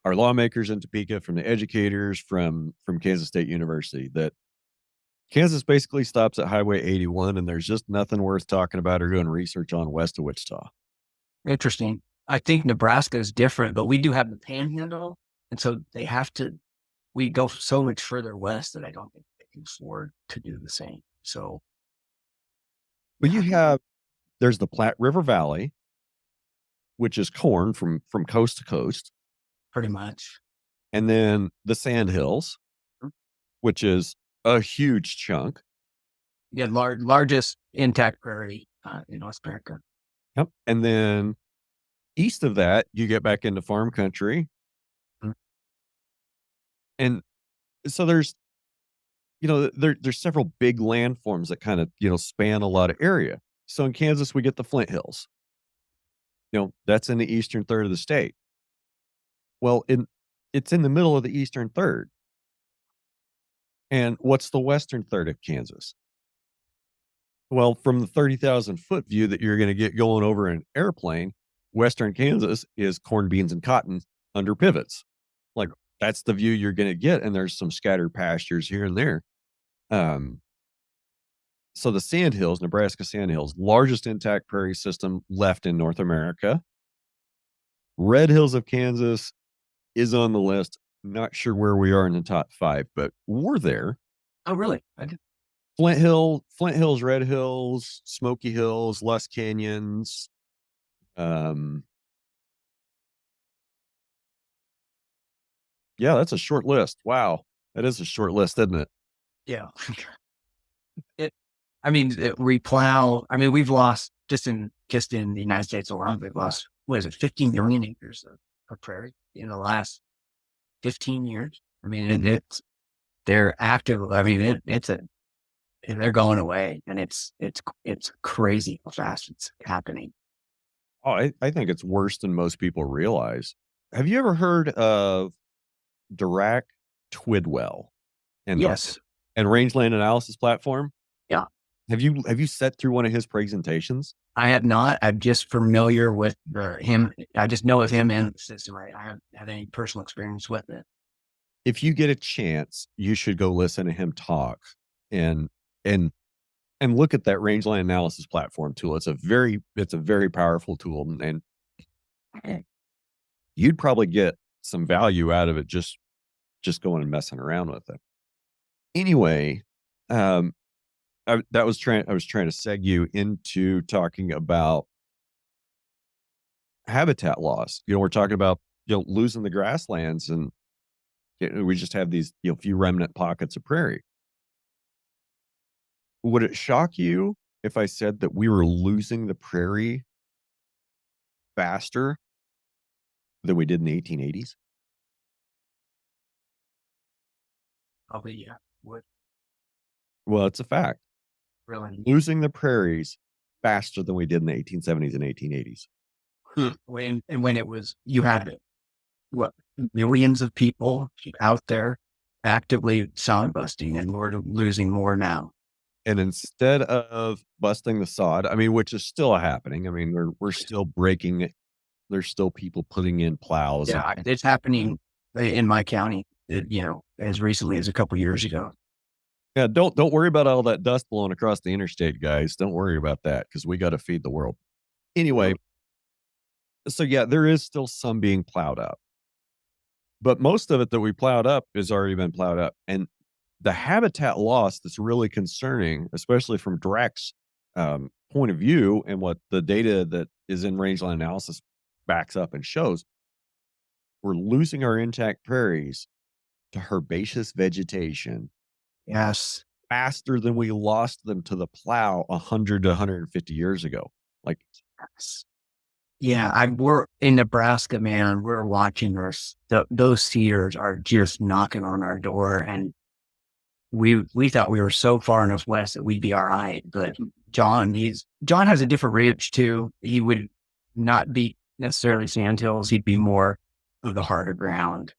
the educators from Kansas State University, that Kansas basically stops at Highway 81, and there's just nothing worth talking about or doing research on west of Wichita. Interesting. I think Nebraska is different, but we do have the panhandle. And so we go so much further west that I don't think they can afford to do the same. So, But there's the Platte River Valley, which is corn from coast to coast, pretty much. and then the Sand Hills, which is a huge chunk. Yeah, largest intact prairie in North America. Yep. And then east of that, you get back into farm country. Mhm. And so there's several big landforms that kind of, span a lot of area. So in Kansas, we get the Flint Hills. That's in the eastern third of the state. Well, it's in the middle of the eastern third. And what's the western third of Kansas? Well, from the 30,000 foot view that you're going to get going over an airplane, western Kansas is corn, beans, and cotton under pivots. Like, that's the view you're going to get, and there's some scattered pastures here and there. So the Sand Hills, Nebraska Sand Hills, largest intact prairie system left in North America. Red Hills of Kansas is on the list. Not sure where we are in the top 5, but we're there. Oh, really? Flint Hills, Red Hills, Smoky Hills, Lusk Canyons. Yeah, that's a short list. Wow. That is a short list, isn't it? Yeah. We plow. We've lost just in the United States alone. We've lost, 15 million acres of prairie in the last 15 years. They're active. They're going away, and it's crazy how fast it's happening. Oh, I think it's worse than most people realize. Have you ever heard of Dirac Twidwell Yes. and rangeland analysis platform? Yeah. Have you sat through one of his presentations? I have not. I'm just familiar with him. I just know of him and the system. I haven't had any personal experience with it. If you get a chance, you should go listen to him talk and look at that rangeland analysis platform tool. It's a very powerful tool, and you'd probably get some value out of it just going and messing around with it. Anyway, I was trying to seg you into talking about habitat loss. We're talking about losing the grasslands, and we just have these few remnant pockets of prairie. Would it shock you if I said that we were losing the prairie faster than we did in the 1880s? Probably, yeah. Would. Well, it's a fact. Really? Losing the prairies faster than we did in the 1870s and 1880s. When it was, you had millions of people out there actively sod busting, and we're losing more now. And instead of busting the sod, which is still happening. We're still breaking it. There's still people putting in plows. Yeah, it's happening in my county. as recently as a couple years ago. Yeah, don't worry about all that dust blowing across the interstate, guys. Don't worry about that because we got to feed the world. Anyway, so yeah, there is still some being plowed up, but most of it that we plowed up has already been plowed up. And the habitat loss that's really concerning, especially from Drax point of view, and what the data that is in rangeland analysis backs up and shows, we're losing our intact prairies to herbaceous vegetation Yes. faster than we lost them to the plow 100 to 150 years ago. Like, Yes. Yeah, we're in Nebraska, man. We're watching those cedars are just knocking on our door, and we thought we were so far enough west that we'd be all right. But John has a different ranch too. He would not be necessarily sandhills. He'd be more of the harder ground.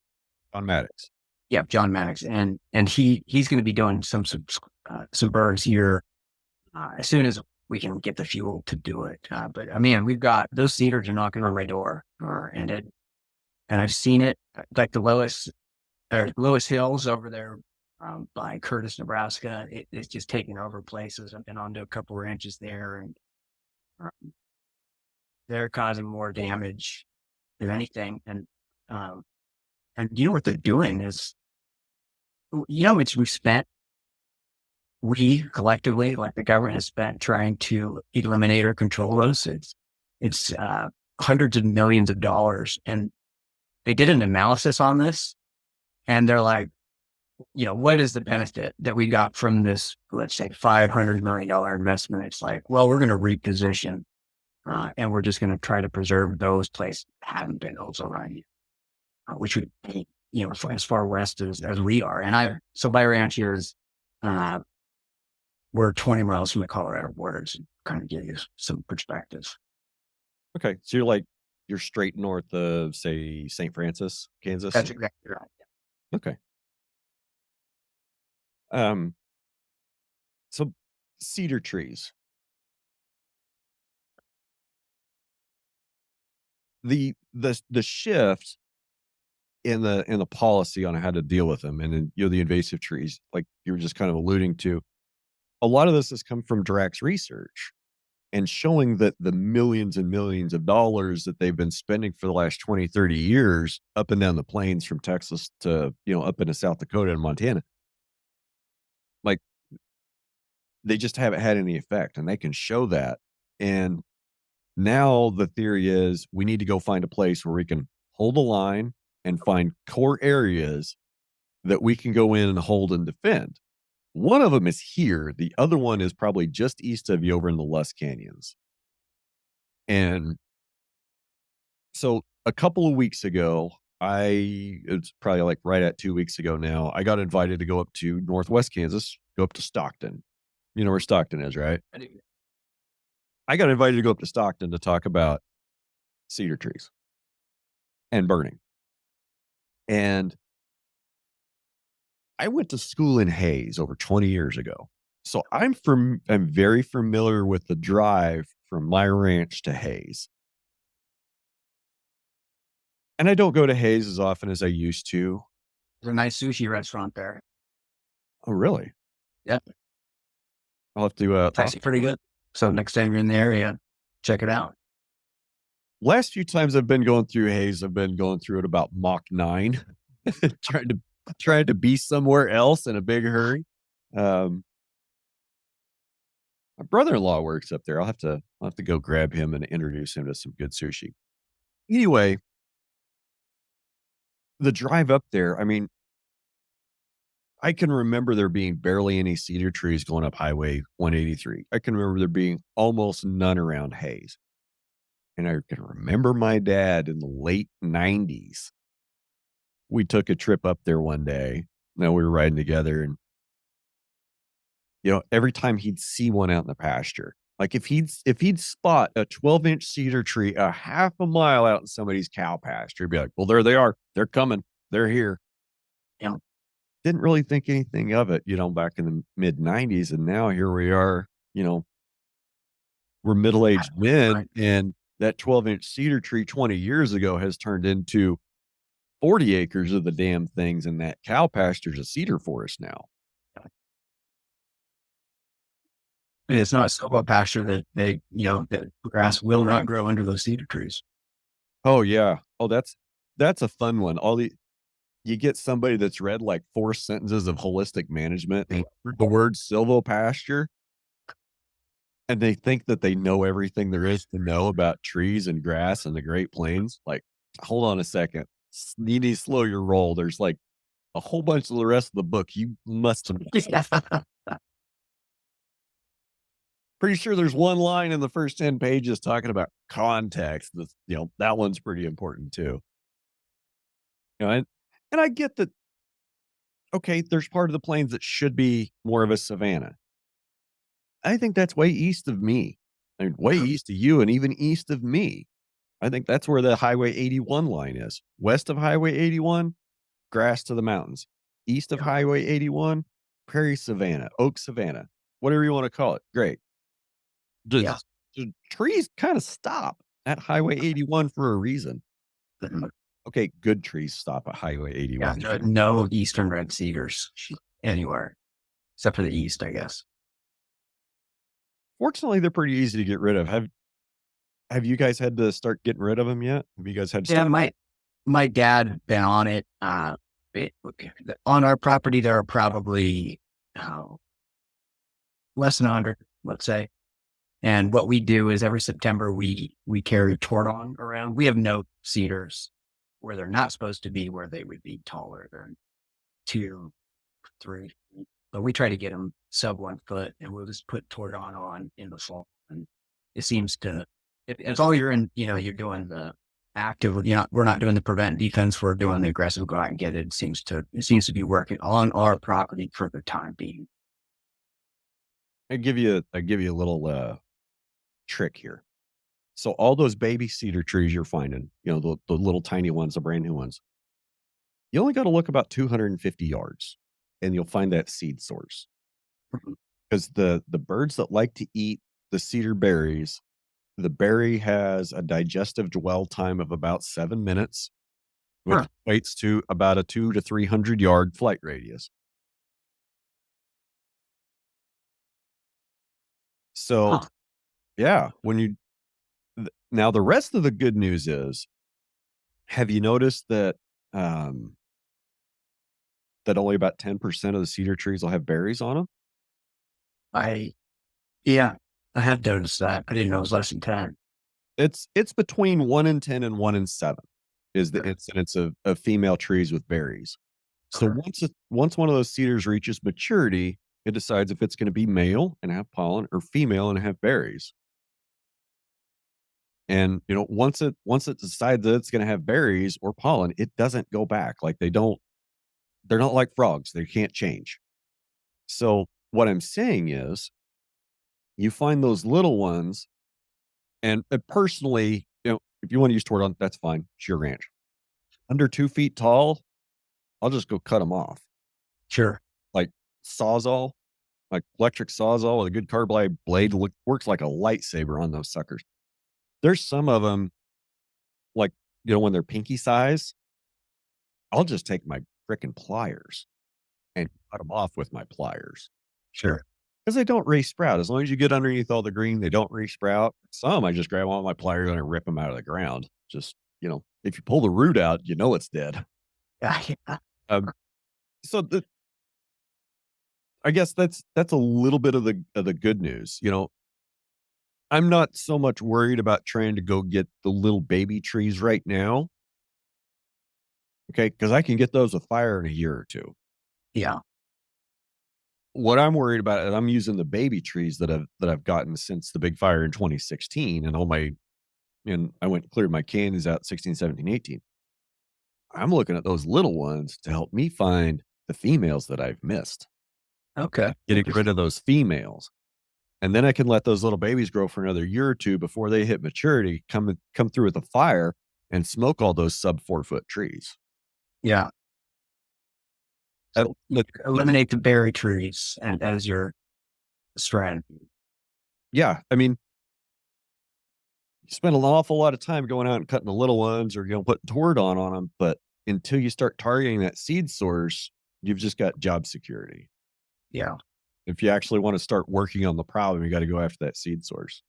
on Maddox. Yeah, John Maddox, and he's going to be doing some birds here as soon as we can get the fuel to do it. But I mean, we've got those cedars are knocking on my door, and I've seen it like the Lois Hills over there by Curtis, Nebraska. It's just taking over places. I've been onto a couple ranches there, and um, they're causing more damage than anything. And you know what they're doing is, it's we collectively, like the government has spent trying to eliminate or control those. It's hundreds of millions of dollars. And they did an analysis on this, and they're like, what is the benefit that we got from this, let's say $500 million investment? It's like, well, we're going to reposition, and we're just going to try to preserve those places that haven't been also right, which would be, as far west as we are. And so my ranch here is, we're 20 miles from the Colorado border, to kind of give you some perspective. Okay, so you're straight north of, say, St. Francis, Kansas. That's exactly right. Okay. Um. So cedar trees. The shift in the policy on how to deal with them, and then the invasive trees, like you were just kind of alluding to, a lot of this has come from Drax research and showing that the millions and millions of dollars that they've been spending for the last 20, 30 years up and down the plains from Texas to, up into South Dakota and Montana, like they just haven't had any effect, and they can show that. And now the theory is we need to go find a place where we can hold a line and find core areas that we can go in and hold and defend. One of them is here. The other one is probably just east of you over in the Lusk Canyons. And so a couple of weeks ago, it's probably like right at 2 weeks ago now, I got invited to go up to Northwest Kansas, go up to Stockton. You know where Stockton is, right? I do. I got invited to go up to Stockton to talk about cedar trees and burning. And I went to school in Hayes over 20 years ago. So I'm very familiar with the drive from my ranch to Hayes. And I don't go to Hayes as often as I used to. There's a nice sushi restaurant there. Oh, really? Yeah. I'll have to It's actually pretty good. So next time you're in the area, check it out. Last few times I've been going through Hayes, I've been going through it about Mach 9, trying to be somewhere else in a big hurry. My brother-in-law works up there. I'll have to go grab him and introduce him to some good sushi. Anyway, the drive up there, I mean, I can remember there being barely any cedar trees going up Highway 183. I can remember there being almost none around Hayes. And I can remember my dad in the late 90s. We took a trip up there one day. Now we were riding together, and every time he'd see one out in the pasture, like if he'd spot a 12-inch cedar tree a half a mile out in somebody's cow pasture, he'd be like, well, there they are. They're coming. They're here. Yeah. Didn't really think anything of it, back in the mid 90s. And now here we are, we're middle-aged men, Right. and that 12-inch cedar tree 20 years ago has turned into 40 acres of the damn things, and that cow pasture's a cedar forest now. And it's not silvo pasture that that grass will not grow under those cedar trees. Oh yeah. Oh, that's a fun one. You get somebody that's read like 4 sentences of holistic management, and the word silvopasture, and they think that they know everything there is to know about trees and grass and the Great Plains. Like, hold on a second. You need to slow your roll. There's like a whole bunch of the rest of the book you must have missed. Pretty sure there's one line in the first 10 pages talking about context. That's, that one's pretty important too. And I get that. Okay, there's part of the plains that should be more of a savanna. I think that's way east of me. I mean, way east of you and even east of me. I think that's where the Highway 81 line is. West of Highway 81, grass to the mountains. East of Highway 81, prairie savanna, oak savanna, whatever you want to call it. Great. The trees kind of stop at Highway 81 for a reason. Okay, good trees stop at Highway 81. Yeah, no eastern red cedars anywhere except for the east, I guess. Fortunately, they're pretty easy to get rid of. Have you guys had to start getting rid of them yet? Have you guys had to Yeah, my dad been on it. On our property, there are probably less than 100, let's say. And what we do is every September we carry Tordon around. We have no cedars where they're not supposed to be, where they would be taller than 2, 3. But we try to get them sub 1 foot, and we'll just put Tordon on in the fall. And it seems to, it's all you're in, you're doing the active, we're not doing the prevent defense. We're doing the aggressive go out and get it. It seems to be working on our property for the time being. I give you a little trick here. So all those baby cedar trees you're finding, the little tiny ones, the brand new ones, you only got to look about 250 yards and you'll find that seed source. Because the birds that like to eat the cedar berries, the berry has a digestive dwell time of about 7 minutes, which equates to about a 200 to 300 yard flight radius. So, yeah, now the rest of the good news is, have you noticed that that only about 10% of the cedar trees will have berries on them? I have noticed that. I didn't know it was less than 10. It's between 1 in 10 and 1 in 7 is the incidence of female trees with berries. So once one of those cedars reaches maturity, it decides if it's going to be male and have pollen or female and have berries. And once it decides that it's going to have berries or pollen, it doesn't go back. Like they're not like frogs. They can't change. So what I'm saying is, you find those little ones, and personally, if you want to use Tordon, that's fine. It's your ranch. Under 2 feet tall, I'll just go cut them off. Sure. Like Sawzall, like electric Sawzall with a good carbide blade works like a lightsaber on those suckers. There's some of them, like, when they're pinky size, I'll just take my frickin' pliers and cut them off with my pliers. Sure. Because they don't re-sprout. As long as you get underneath all the green, they don't re-sprout. Some I just grab on my pliers and I rip them out of the ground. Just, if you pull the root out, it's dead. Yeah. So I guess that's a little bit of the good news. I'm not so much worried about trying to go get the little baby trees right now. Okay, because I can get those with fire in a year or 2. Yeah. What I'm worried about, and I'm using the baby trees that I've gotten since the big fire in 2016, and I went and cleared my canyons out 16, 17, 18. I'm looking at those little ones to help me find the females that I've missed. Okay. Getting rid of those females. And then I can let those little babies grow for another year or 2 before they hit maturity, come through with a fire and smoke all those sub 4 foot trees. Yeah. So eliminate the berry trees and as your strategy. Yeah. I mean, you spend an awful lot of time going out and cutting the little ones or, putting Tordon on them, but until you start targeting that seed source, you've just got job security. Yeah. If you actually want to start working on the problem, you got to go after that seed source.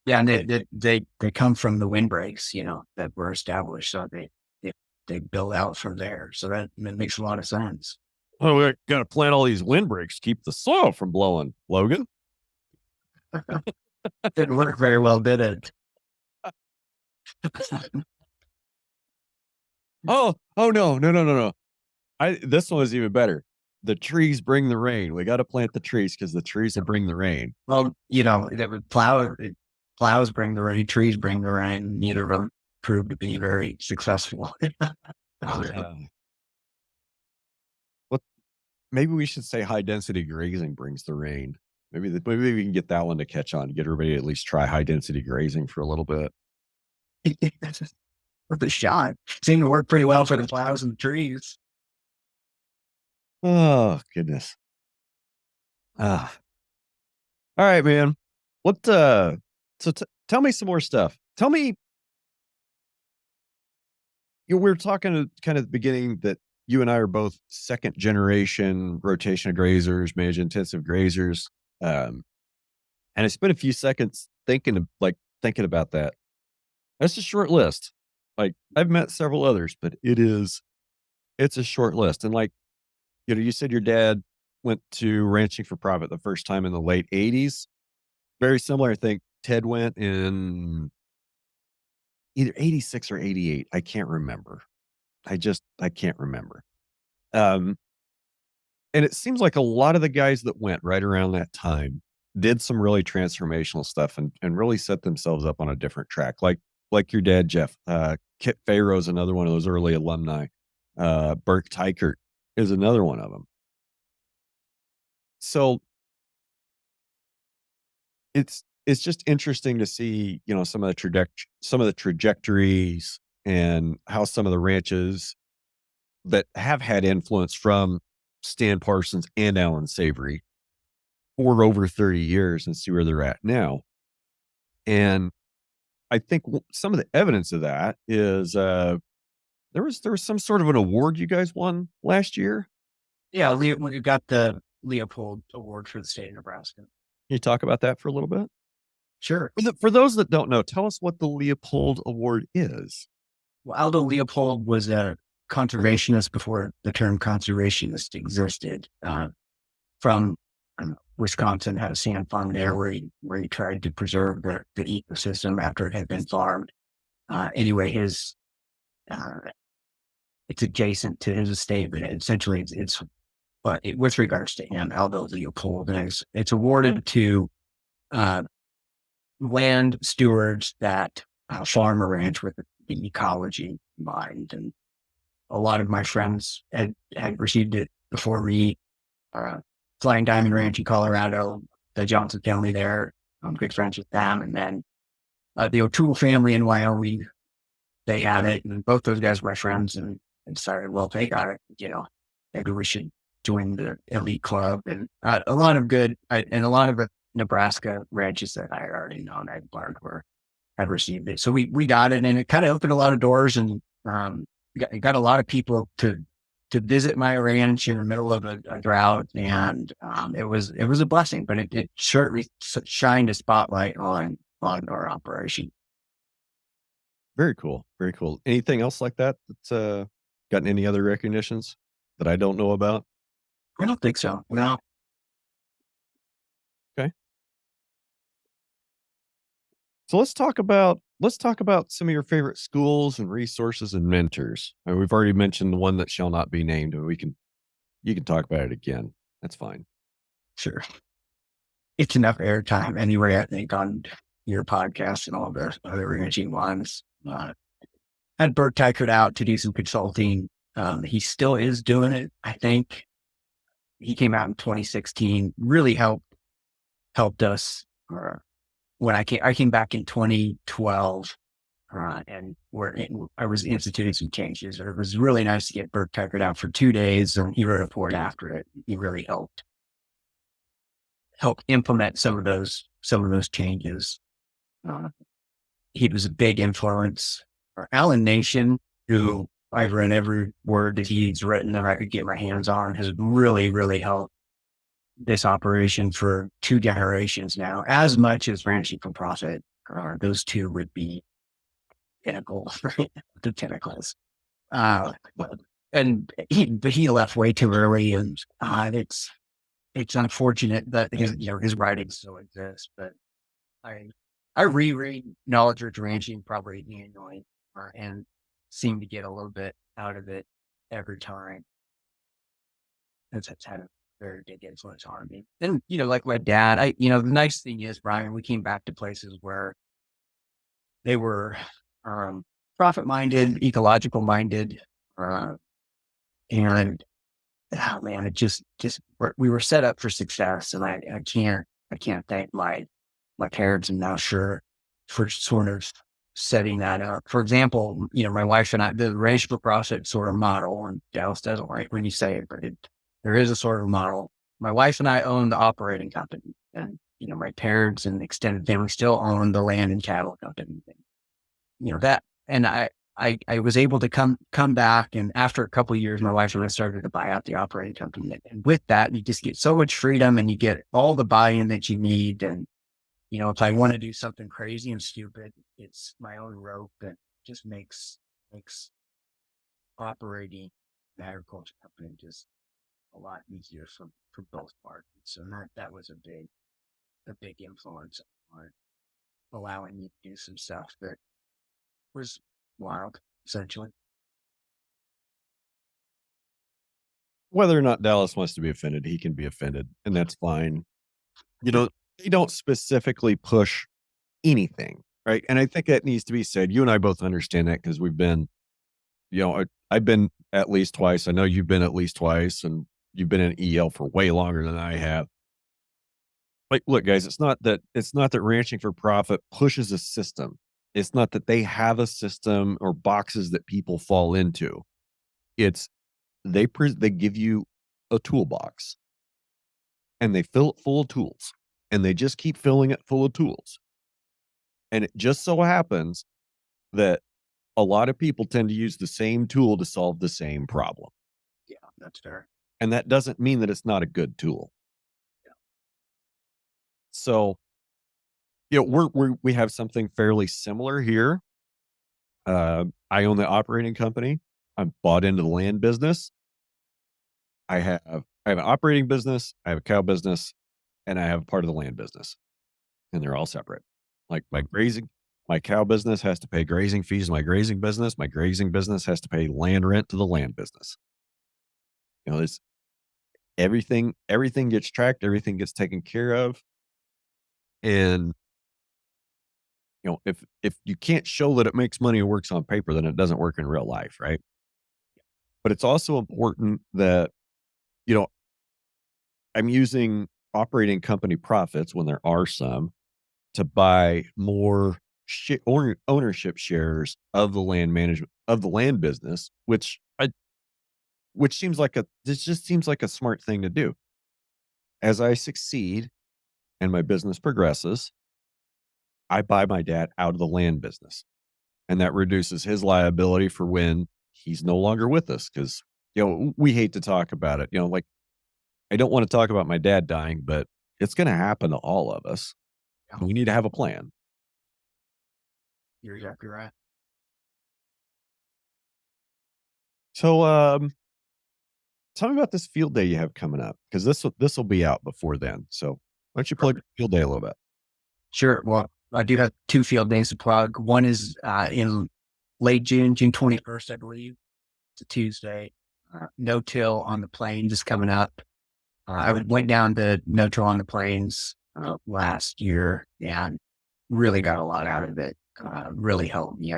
Yeah. And they come from the windbreaks, that were established. So they build out from there. So that makes a lot of sense. Oh, we got to plant all these windbreaks, keep the soil from blowing, Logan. Didn't work very well, did it? Oh, no. This one was even better. The trees bring the rain. We got to plant the trees because the trees will bring the rain. Well, that would plows bring the rain, trees bring the rain. Neither of them proved to be very successful. What? Maybe we should say high density grazing brings the rain. Maybe we can get that one to catch on. Get everybody to at least try high density grazing for a little bit. Worth a shot. Seemed to work pretty well for the plows and the trees. Oh goodness. Ah. All right, man. What? Tell me some more stuff. Tell me. We were talking at kind of the beginning that you and I are both second generation rotational grazers, managed intensive grazers. And I spent a few seconds thinking about that. That's a short list. Like I've met several others, but it's a short list. And you said your dad went to ranching for profit the first time in the late 80s. Very similar. I think Ted went in either 86 or 88. I can't remember. I can't remember. And it seems like a lot of the guys that went right around that time did some really transformational stuff and really set themselves up on a different track. Like your dad, Jeff, Kit Farrow's another one of those early alumni. Burke Tykert is another one of them. So it's just interesting to see, some of the trajectories and how some of the ranches that have had influence from Stan Parsons and Alan Savory for over 30 years and see where they're at now. And I think some of the evidence of that is there was some sort of an award you guys won last year. Yeah, we got the Leopold Award for the state of Nebraska. Can you talk about that for a little bit? Sure. For those that don't know, tell us what the Leopold Award is. Well, Aldo Leopold was a conservationist before the term conservationist existed. From Wisconsin, had a sand farm there where he tried to preserve the ecosystem after it had been farmed. Anyway, it's adjacent to his estate, but essentially but with regards to him, Aldo Leopold, and it's awarded to land stewards that farm a ranch with the ecology in mind. And a lot of my friends had received it before me. Flying Diamond Ranch in Colorado, the Johnson family there, I'm good friends with them. And then the O'Toole family in Wyoming, they had it. And both those guys were my friends and decided, well, they got it, maybe we should join the elite club. And a lot of the Nebraska ranches that I had already known I'd learned had received it. So we got it, and it kind of opened a lot of doors, and got a lot of people to visit my ranch in the middle of a drought. And it was a blessing, but it certainly shined a spotlight on our operation. Very cool. Very cool. Anything else like that that's gotten any other recognitions that I don't know about? I don't think so. No. Okay. So let's talk about some of your favorite schools and resources and mentors. We've already mentioned the one that shall not be named, and you can talk about it again. That's fine. Sure. It's enough airtime anyway, I think, on your podcast and all the other ranching ones. Had Bert Tykert out to do some consulting. He still is doing it. I think he came out in 2016, really helped us. When I came back in 2012, and I was instituting some changes. It was really nice to get Bert Tykert out for 2 days, and he wrote a report after it. He really helped implement some of those changes. He was a big influence. Alan Nation, who I've read every word that he's written that I could get my hands on. Has really, really helped this operation for 2 generations now, as much as Ranching for Profit. Those two would be pinnacle, the tentacles. Uh, but he left way too early, and it's unfortunate that his writings still exist. But I I reread Knowledge Rich Ranching probably annually, and seem to get a little bit out of it every time. It's had a very big influence on me. And like my dad, the nice thing is, Brian, we came back to places where they were profit minded, ecological minded, uh, and oh man, it just we were set up for success, and I can't thank my parents enough for sort of setting that up. For example, my wife and I, the range for profit sort of model, and Dallas doesn't like when you say it, but there is a sort of model. My wife and I own the operating company, and my parents and extended family still own the land and cattle company. That, and I was able to come back, and after a couple of years, my wife and I started to buy out the operating company. And with that, you just get so much freedom, and you get all the buy-in that you need. And if I want to do something crazy and stupid, it's my own rope, and just makes operating the agriculture company just a lot easier for both parties. So that was a big influence on allowing me to do some stuff that was wild, essentially. Whether or not Dallas wants to be offended, he can be offended, and that's fine. You know, they don't specifically push anything, right? And I think that needs to be said. You and I both understand that because we've been, I've been at least twice. I know you've been at least twice, and you've been in EL for way longer than I have. Like, look, guys, it's not that ranching for profit pushes a system. It's not that they have a system or boxes that people fall into. It's they give you a toolbox and they fill it full of tools, and they just keep filling it full of tools. And it just so happens that a lot of people tend to use the same tool to solve the same problem. Yeah, that's fair. And that doesn't mean that it's not a good tool. So, we have something fairly similar here. I own the operating company. I'm bought into the land business. I have an operating business, I have a cow business, and I have part of the land business, and they're all separate. Like my cow business has to pay grazing fees to my grazing business. My grazing business has to pay land rent to the land business. It's everything gets tracked, everything gets taken care of. And if you can't show that it makes money and works on paper, then it doesn't work in real life, right? But it's also important that, you know, I'm using operating company profits when there are some to buy more ownership shares of the land management of the land business, which seems like this just seems like a smart thing to do. As I succeed and my business progresses, I buy my dad out of the land business, and that reduces his liability for when he's no longer with us. Because we hate to talk about it. Like, I don't want to talk about my dad dying, but it's going to happen to all of us. Yeah, We need to have a plan. you're exactly right. So, tell me about this field day you have coming up, because this will be out before then. So, why don't you plug your field day a little bit? Sure. Well, I do have 2 field days to plug. One is in late June, June 21st, I believe. It's a Tuesday. No till on the plains is coming up. I went down to no till on the plains last year and really got a lot out of it. Really helped me.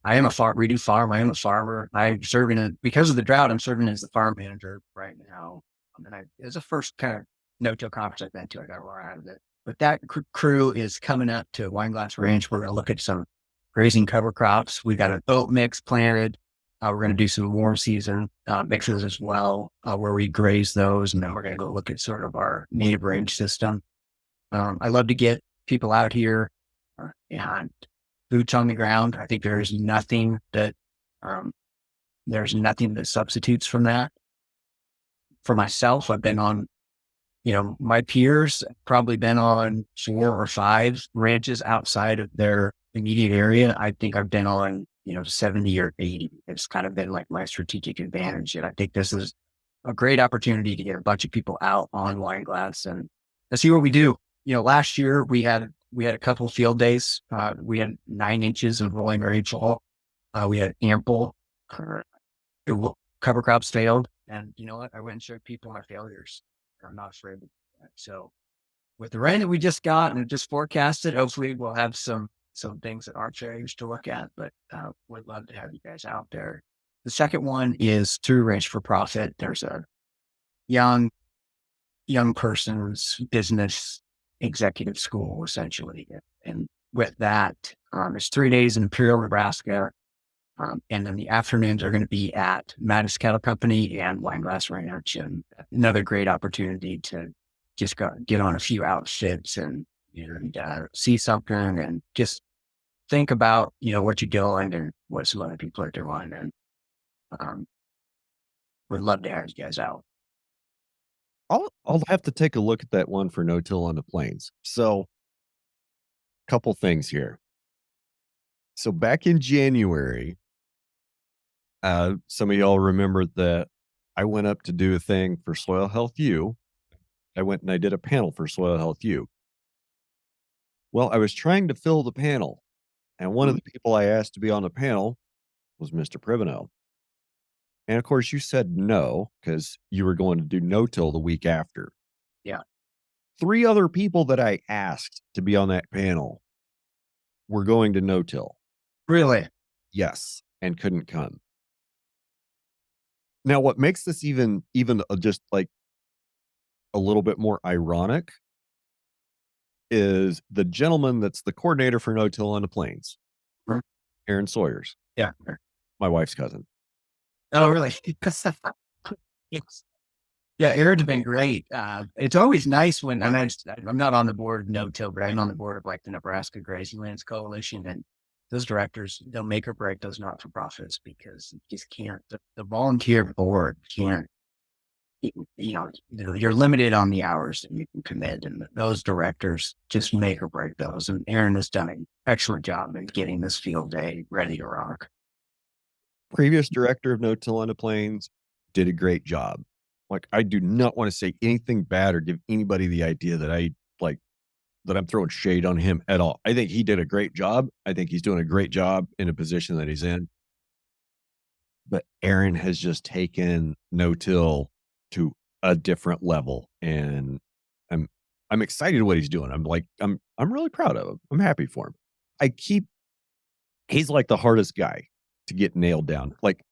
I am a farm. We do farm. I am a farmer. I'm serving because of the drought. I'm serving as the farm manager right now. And it was the first kind of no-till conference I've been to. I got a lot out of it. But that crew is coming up to Wineglass Ranch. We're going to look at some grazing cover crops. We've got an oat mix planted. We're going to do some warm season mixes as well, where we graze those. And then we're going to go look at sort of our native range system. I love to get people out here and boots on the ground. I think there's nothing that There's nothing that substitutes from that. For myself, I've been on, my peers probably been on 4 or 5 ranches outside of their immediate area. I think I've been on, 70 or 80. It's kind of been like my strategic advantage. And I think this is a great opportunity to get a bunch of people out on wine glass and see what we do. Last year we had a couple of field days. We had 9 inches of rolling rainfall. We had ample cover crops failed. And you know what? I went and showed people my failures. I'm not afraid of that. So with the rain that we just got and it just forecasted, hopefully we'll have some things that aren't failures to look at, but would love to have you guys out there. The second one is through Ranch for Profit. There's a young person's business executive school, essentially. And with that, it's 3 days in Imperial, Nebraska. And then the afternoons are going to be at Mattis Cattle Company and Wineglass Ranch, and another great opportunity to just get on a few outfits and see something and just think about, what you're doing and what some other people are doing. And would love to have you guys out. I'll have to take a look at that one for no-till on the plains. So, couple things here. So back in January, some of y'all remember that I went up to do a thing for Soil Health U. I went and I did a panel for Soil Health U. Well, I was trying to fill the panel, and one of the people I asked to be on the panel was Mr. Pribbeno. And of course, you said no because you were going to do no-till the week after. Yeah. 3 other people that I asked to be on that panel were going to no-till. Really? Yes, and couldn't come. Now, what makes this even just like a little bit more ironic is the gentleman that's the coordinator for no-till on the plains, Aaron Sawyers. Yeah. My wife's cousin. Oh, really? Yes. Yeah, Aaron's been great. It's always nice when I'm not on the board of no-till, but I'm on the board of like the Nebraska Grazing Lands Coalition, and those directors, they'll make or break those not-for-profits because you just can't. The volunteer board can't. You're limited on the hours that you can commit, and those directors just make or break those. And Aaron has done an excellent job in getting this field day ready to rock. Previous director of no-till on the plains did a great job. Like, I do not want to say anything bad or give anybody the idea that I'm throwing shade on him at all. I think he did a great job. I think he's doing a great job in a position that he's in. But Aaron has just taken no-till to a different level, and I'm excited what he's doing. I'm really proud of him. I'm happy for him. He's like the hardest guy to get nailed down. Like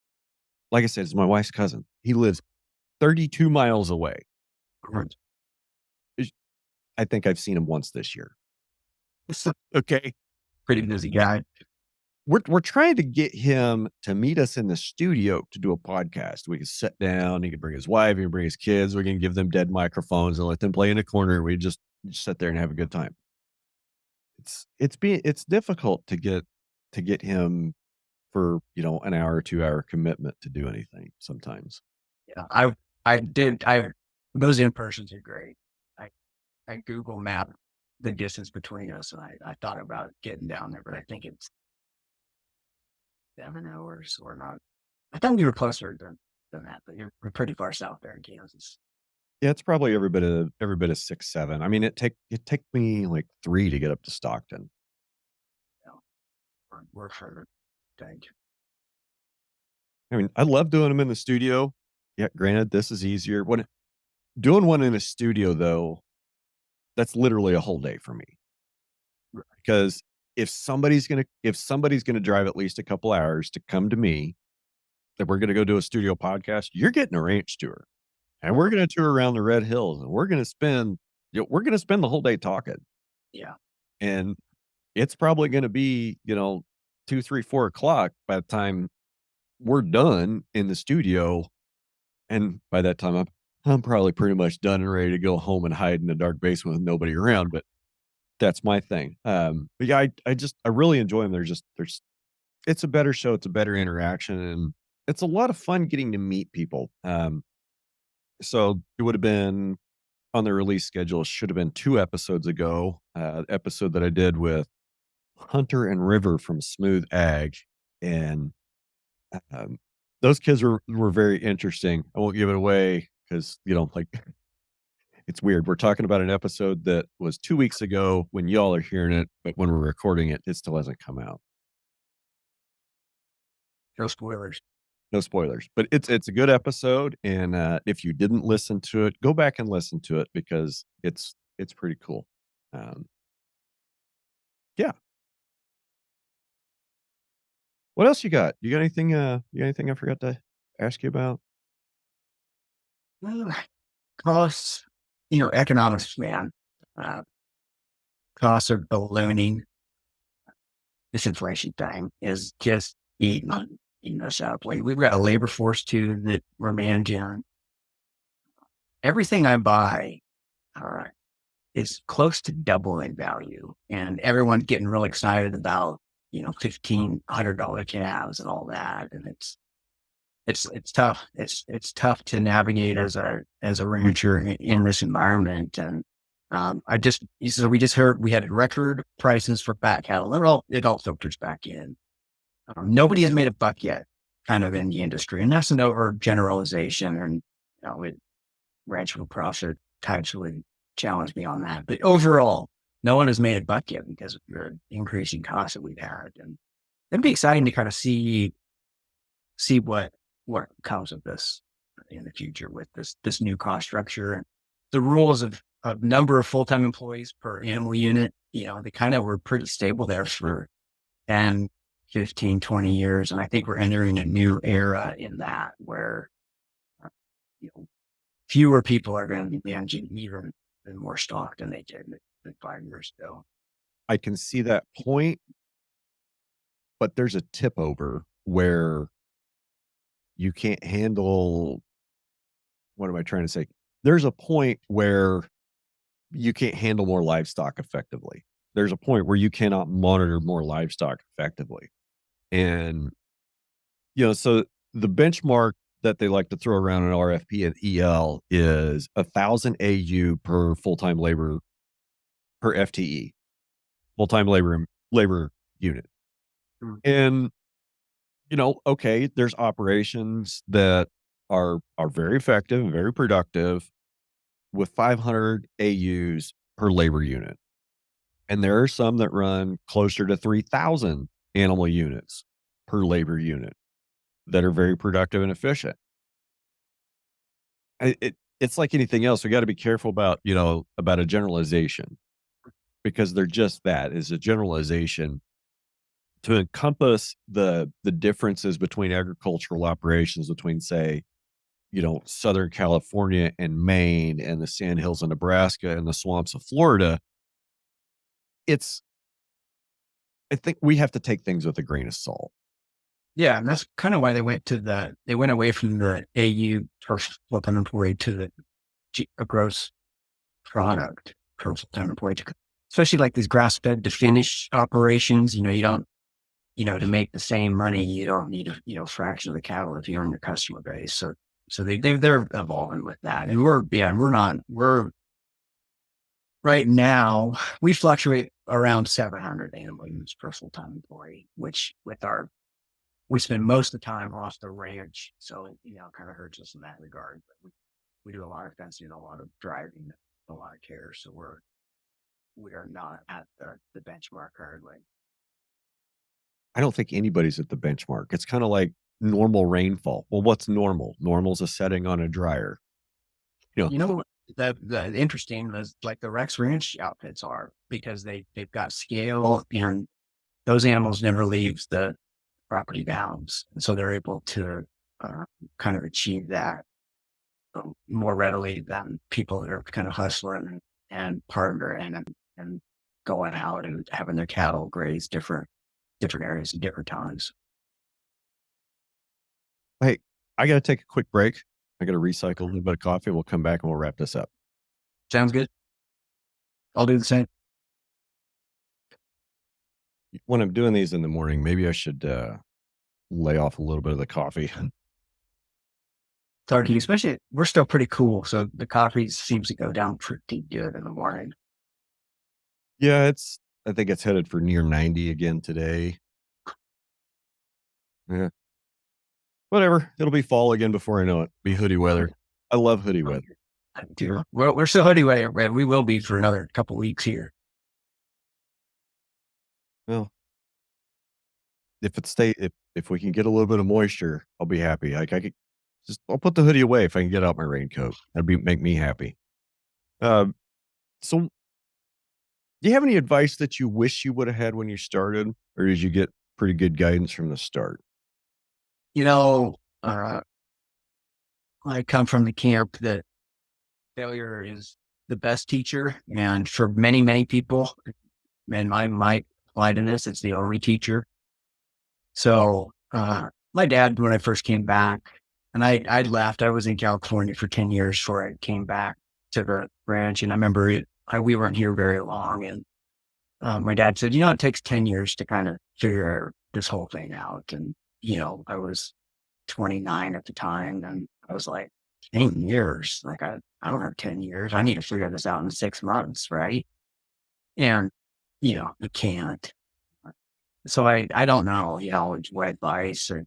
I said, it's my wife's cousin. He lives 32 miles away. I think I've seen him once this year. Okay. Pretty busy guy. We're trying to get him to meet us in the studio to do a podcast. We can sit down, he can bring his wife, he can bring his kids, we can give them dead microphones and let them play in a corner. We just sit there and have a good time. It's difficult to get him for, an hour or 2 hour commitment to do anything sometimes. Yeah. Those in-persons are great. I Google map the distance between us, and I thought about getting down there, but I think it's 7 hours or not. I thought we were closer than that, but we're pretty far south there in Kansas. Yeah, it's probably every bit of 6, 7. I mean, it take me like 3 to get up to Stockton. We're further. Thank you. I mean, I love doing them in the studio. Yeah, granted, this is easier. Doing one in a studio, though, that's literally a whole day for me. Because if somebody's gonna drive at least a couple hours to come to me, that we're gonna go do a studio podcast, you're getting a ranch tour, and we're gonna tour around the Red Hills, and we're gonna spend the whole day talking. Yeah, and it's probably gonna be 2, 3, 4 o'clock by the time we're done in the studio, and by that time I'm probably pretty much done and ready to go home and hide in the dark basement with nobody around. But that's my thing. But yeah, I really enjoy them. It's a better show. It's a better interaction. And it's a lot of fun getting to meet people. So it would have been on the release schedule, should have been 2 episodes ago, episode that I did with Hunter and River from Smooth Ag, and, um, those kids were very interesting. I won't give it away because, like, it's weird. We're talking about an episode that was 2 weeks ago when y'all are hearing it, but when we're recording it, it still hasn't come out. No spoilers. No spoilers, but it's a good episode, and, if you didn't listen to it, go back and listen to it because it's pretty cool. Um, yeah. What else you got? You got anything I forgot to ask you about? Well, costs, economics, man. Uh, Costs are ballooning. This inflation thing is just eating us up. We've got a labor force too that we're managing. Everything I buy uh, is close to double in value, and everyone's getting real excited about $1,500 calves and all that, and it's tough. It's tough to navigate as a rancher in this environment. And we just heard we had record prices for fat cattle. It all filters back in. Nobody has made a buck yet, kind of in the industry, and that's an overgeneralization. And rancher profit actually challenged me on that. But overall, no one has made a buck yet because of the increasing costs that we've had. And it'd be exciting to kind of see what comes of this in the future with this new cost structure and the rules of number of full-time employees per animal unit. They kind of were pretty stable there for 10, 15, 20 years. And I think we're entering a new era in that where uh, you know, fewer people are going to be managing even more stock than they did than 5 years ago. I can see that point, but there's a tip over where you can't handle what am I trying to say? There's a point where you can't handle more livestock effectively. There's a point where you cannot monitor more livestock effectively. And, so the benchmark that they like to throw around in RFP and EL is 1,000 AU per full-time labor per FTE, full-time labor unit. Mm. And, okay, there's operations that are very effective and very productive with 500 AUs per labor unit. And there are some that run closer to 3,000 animal units per labor unit that are very productive and efficient. It's like anything else. We got to be careful about a generalization because they're just that is a generalization to encompass the differences between agricultural operations between, say, Southern California and Maine and the sandhills of Nebraska and the swamps of Florida. It's I think we have to take things with a grain of salt. Yeah, and that's kind of why they went away from the AU per full-time employee to the a gross product per full-time employee, especially like these grass-fed to finish operations. You don't, to make the same money, you don't need a fraction of the cattle if you're on your customer base. So they're evolving with that, and we're right now we fluctuate around 700 animal units per full-time employee, which we spend most of the time off the ranch. So, it kind of hurts us in that regard. But we do a lot of fencing, a lot of driving, a lot of care. So we are not at the benchmark currently. I don't think anybody's at the benchmark. It's kind of like normal rainfall. Well, what's normal? Normal's a setting on a dryer. You know, You know, the interesting is like the Rex Ranch outfits are because they've got scale and those animals never leaves the property bounds. And so they're able to kind of achieve that more readily than people that are kind of hustling and partnering and going out and having their cattle graze different areas at different times. hey, I got to take a quick break. I got to recycle a little bit of coffee. We'll come back and we'll wrap this up. Sounds good. I'll do the same. When I'm doing these in the morning, maybe I should lay off a little bit of the coffee. It's hard to, especially we're still pretty cool. So the coffee seems to go down pretty good in the morning. Yeah, I think it's headed for near 90 again today. Yeah. Whatever. It'll be fall again before I know it. Be hoodie weather. I love hoodie weather. Well, we're still anyway. We will be for another couple weeks here. Well, if we can get a little bit of moisture, I'll be happy. Like I could I'll put the hoodie away if I can get out my raincoat. Make me happy. Um, so do you have any advice that you wish you would have had when you started, or did you get pretty good guidance from the start? You know, I come from the camp that failure is the best teacher, and for many, many people, and I might apply to this, it's the only teacher. So, my dad, when I first came back, and I left, I was in California for 10 years before I came back to the ranch. And I remember we weren't here very long. And my dad said, it takes 10 years to kind of figure this whole thing out. And, I was 29 at the time. And I was like, 10 years? Like, I don't have 10 years. I need to figure this out in 6 months, right? And, you can't. So I don't know, what advice or,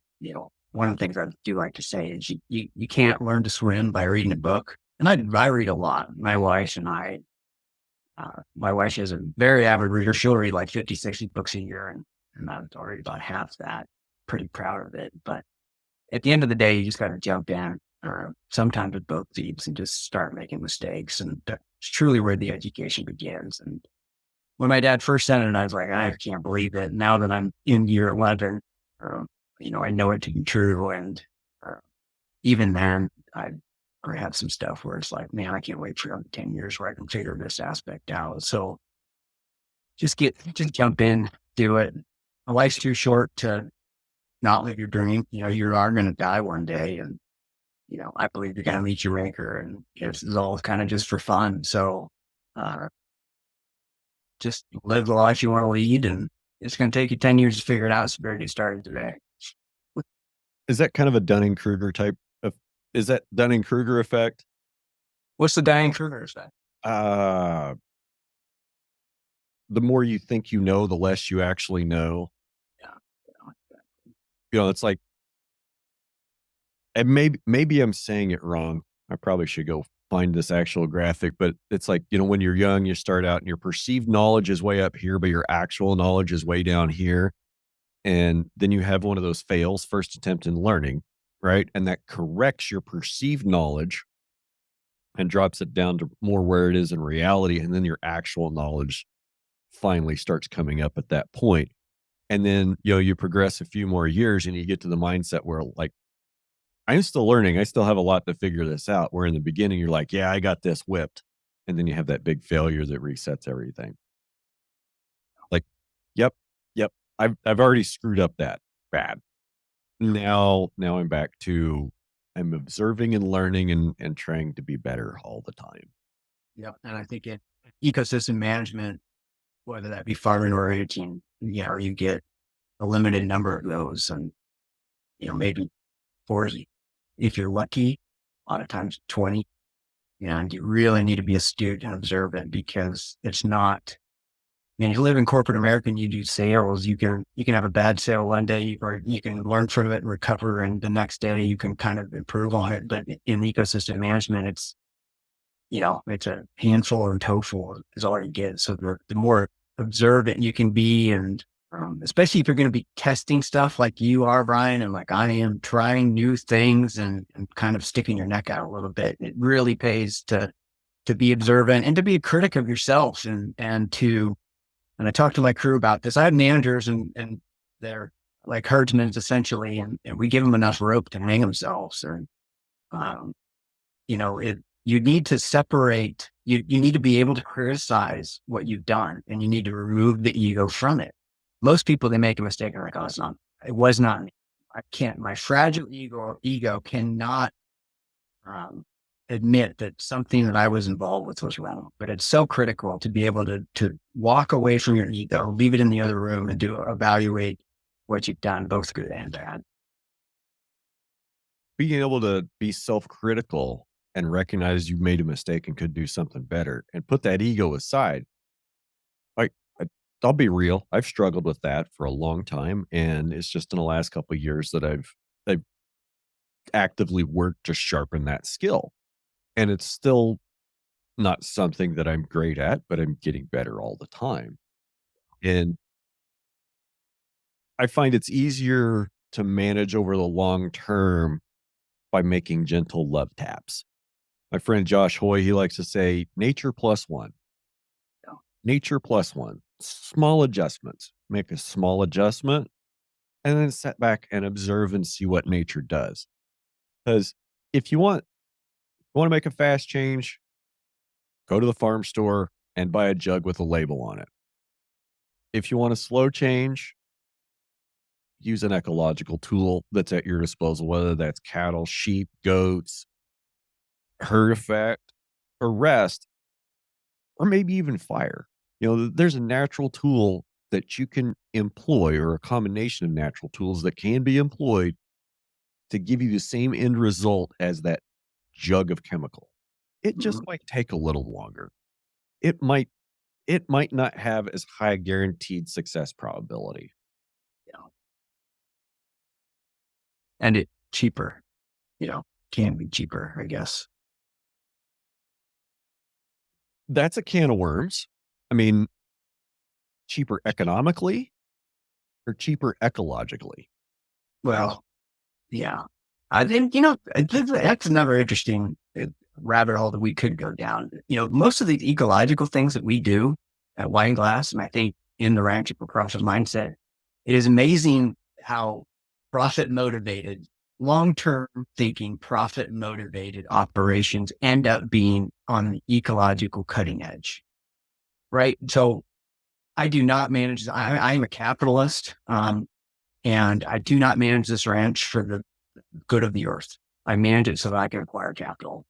one of the things I do like to say is you can't learn to swim by reading a book. And I read a lot. My wife is a very avid reader. She'll read like 50, 60 books a year. And I'm already about half that. Pretty proud of it. But at the end of the day, you just got to jump in or sometimes with both feet and just start making mistakes. And that's truly where the education begins. And when my dad first said it, I was like, I can't believe it. Now that I'm in year 11, I know it to be true. And even then, I have some stuff where it's like, man, I can't wait for another 10 years where I can figure this aspect out. So just jump in, do it. Life's too short to not live your dream. You are going to die one day. And, I believe you're going to meet your maker. And this is all kind of just for fun. So, just live the life you want to lead, and it's going to take you 10 years to figure it out. So better get started today. Is that kind of a Dunning-Kruger type of, is that Dunning-Kruger effect? What's the Dunning-Kruger effect? The more you think you know, the less you actually know. Yeah. It's like, and maybe I'm saying it wrong. I probably should go find this actual graphic, but it's like, when you're young, you start out and your perceived knowledge is way up here, but your actual knowledge is way down here. And then you have one of those fails, first attempt in learning, right? And that corrects your perceived knowledge and drops it down to more where it is in reality. And then your actual knowledge finally starts coming up at that point. And then, you progress a few more years and you get to the mindset where like, I'm still learning. I still have a lot to figure this out. Where in the beginning, you're like, yeah, I got this whipped. And then you have that big failure that resets everything. Like, yep, yep. I've already screwed up that bad. Now I'm back to I'm observing and learning and trying to be better all the time. Yeah. And I think in ecosystem management, whether that be farming or ranching, or you get a limited number of those and, maybe 40, if you're lucky, a lot of times 20. And you really need to be astute and observant because it's not, you live in corporate America and you do sales, you can have a bad sale one day or you can learn from it and recover. And the next day you can kind of improve on it. But in ecosystem management, it's a handful or toeful is all you get. So the more observant you can be, and especially if you're going to be testing stuff like you are, Brian, and like I am, trying new things and kind of sticking your neck out a little bit, it really pays to be observant and to be a critic of yourself and I talked to my crew about this. I have managers and they're like herdsmen essentially, and we give them enough rope to hang themselves. Or, you need to separate, you need to be able to criticize what you've done and you need to remove the ego from it. Most people, they make a mistake and they're like, oh, it was not me. I can't, my fragile ego cannot admit that something that I was involved with was wrong. But it's so critical to be able to walk away from your ego, leave it in the other room and evaluate what you've done, both good and bad. being able to be self-critical and recognize you made a mistake and could do something better and put that ego aside. Like, I I'll be real, I've struggled with that for a long time, and it's just in the last couple of years that I've actively worked to sharpen that skill. And it's still not something that I'm great at, but I'm getting better all the time. And I find it's easier to manage over the long term by making gentle love taps. My friend Josh Hoy, he likes to say, nature plus one, Yeah. nature plus one, small adjustments, make a small adjustment and then sit back and observe and see what nature does. Because if you want to make a fast change, go to the farm store and buy a jug with a label on it. If you want a slow change, use an ecological tool that's at your disposal, whether that's cattle, sheep, goats, herd effect, or rest, or maybe even fire. There's a natural tool that you can employ, or a combination of natural tools that can be employed to give you the same end result as that jug of chemical. It just Mhm. might take a little longer. It might not have as high a guaranteed success probability. Yeah. And it cheaper, can be cheaper, I guess. That's a can of worms. I mean, cheaper economically or cheaper ecologically? Well, yeah. I think, that's another interesting rabbit hole that we could go down. Most of the ecological things that we do at Wine Glass, and I think in the Ranching for Profit mindset, it is amazing how profit motivated, long term thinking, profit motivated operations end up being on the ecological cutting edge, right? So I do not manage, I'm a capitalist. And I do not manage this ranch for the good of the earth. I manage it so that I can acquire capital.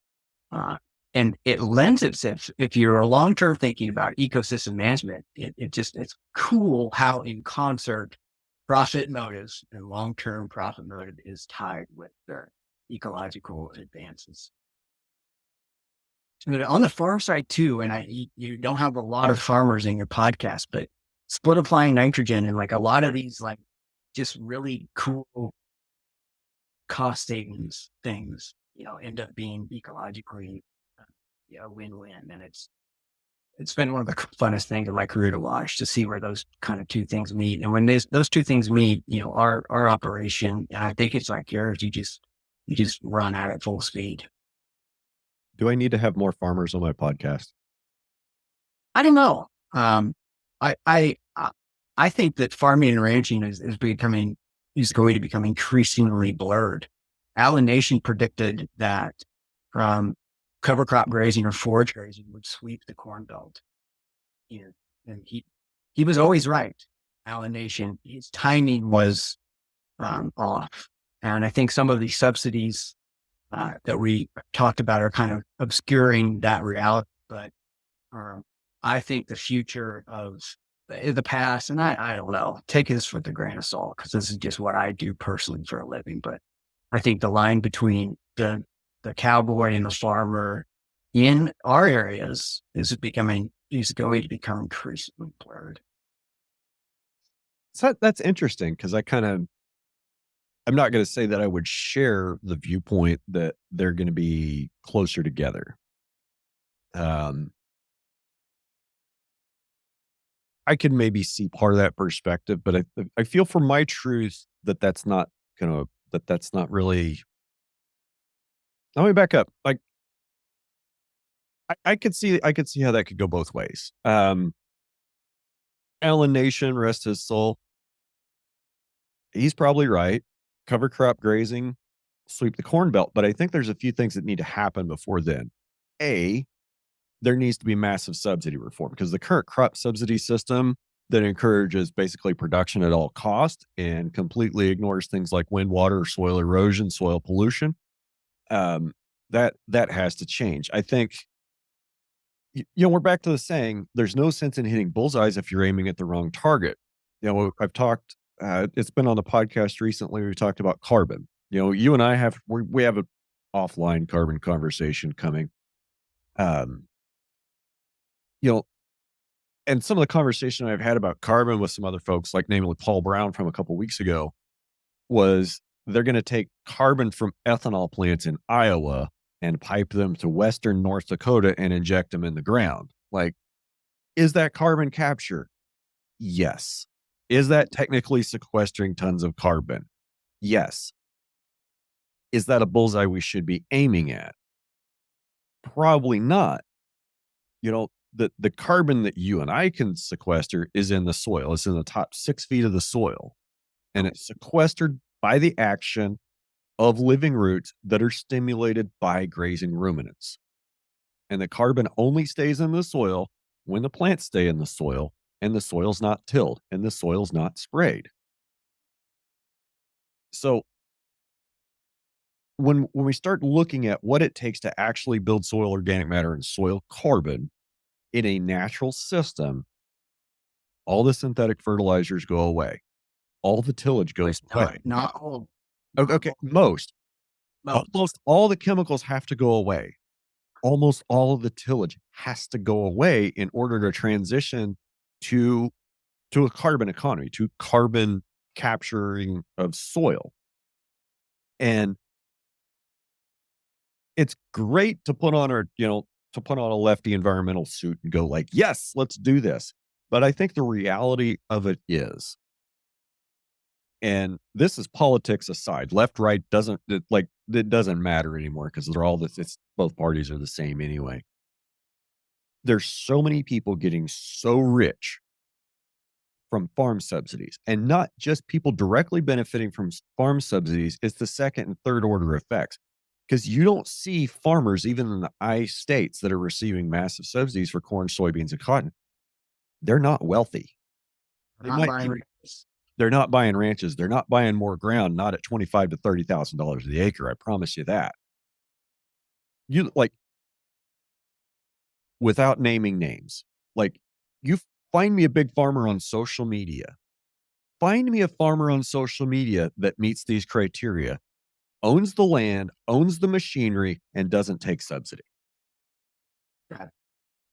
Uh, and it lends itself, if you're a long term thinking about ecosystem management, it's cool how in concert profit motives and long term profit motive is tied with their ecological advances. And on the farm side too, and you don't have a lot of farmers in your podcast, but split applying nitrogen and like a lot of these like just really cool cost savings things, end up being ecologically, win-win. And it's been one of the funnest things in my career to watch to see where those kind of two things meet. And when those two things meet, our operation, and I think it's like yours, you just run at it full speed. Do I need to have more farmers on my podcast? I don't know. I think that farming and ranching is going to become increasingly blurred. Alan Nation predicted that um, cover crop grazing or forage grazing would sweep the corn belt. You know, and he was always right. Alan Nation, his timing was off, and I think some of these subsidies that we talked about are kind of obscuring that reality. But um, I think the future of the past, and I don't know, take this with a grain of salt because this is just what I do personally for a living. But I think the line between the cowboy and the farmer in our areas is going to become increasingly blurred. So that's interesting because I'm not going to say that I would share the viewpoint that they're going to be closer together. Um, I can maybe see part of that perspective, but I feel for my truth that that's not really. Let me back up. Like I could see how that could go both ways. Alan Nation, rest his soul, he's probably right. Cover crop grazing, sweep the corn belt, but I think there's a few things that need to happen before then. A, there needs to be massive subsidy reform because the current crop subsidy system that encourages basically production at all cost and completely ignores things like wind, water, soil erosion, soil pollution. Um, that has to change. I think we're back to the saying, there's no sense in hitting bullseyes if you're aiming at the wrong target. I've talked, it's been on the podcast recently. We talked about carbon. You and I we have an offline carbon conversation coming. Um, you know, and some of the conversation I've had about carbon with some other folks, like namely Paul Brown from a couple weeks ago, was they're going to take carbon from ethanol plants in Iowa and pipe them to Western North Dakota and inject them in the ground. Like, is that carbon capture? Yes. Is that technically sequestering tons of carbon? Yes. Is that a bullseye we should be aiming at? Probably not. The carbon that you and I can sequester is in the soil. It's in the top 6 feet of the soil, and it's sequestered by the action of living roots that are stimulated by grazing ruminants. And the carbon only stays in the soil when the plants stay in the soil and the soil's not tilled and the soil's not sprayed. So when we start looking at what it takes to actually build soil organic matter and soil carbon in a natural system, all the synthetic fertilizers go away. All the tillage goes away. Not all. Okay, most. Well, Almost all the chemicals have to go away. Almost all of the tillage has to go away in order to transition to a carbon economy, to carbon capturing of soil. And it's great to put on a lefty environmental suit and go like, yes, let's do this. But I think the reality of it is, and this is politics aside, left, right it doesn't matter anymore because they're all this, it's both parties are the same anyway. There's so many people getting so rich from farm subsidies, and not just people directly benefiting from farm subsidies. It's the second and third order effects, because you don't see farmers, even in the I states that are receiving massive subsidies for corn, soybeans, and cotton. They're not wealthy. They not might buying be, ranches. they're not buying ranches. They're not buying more ground, not at 25 to $30,000 the acre. I promise you that. You like, without naming names, like, you find me a big farmer on social media. Find me a farmer on social media that meets these criteria, owns the land, owns the machinery, and doesn't take subsidy. God,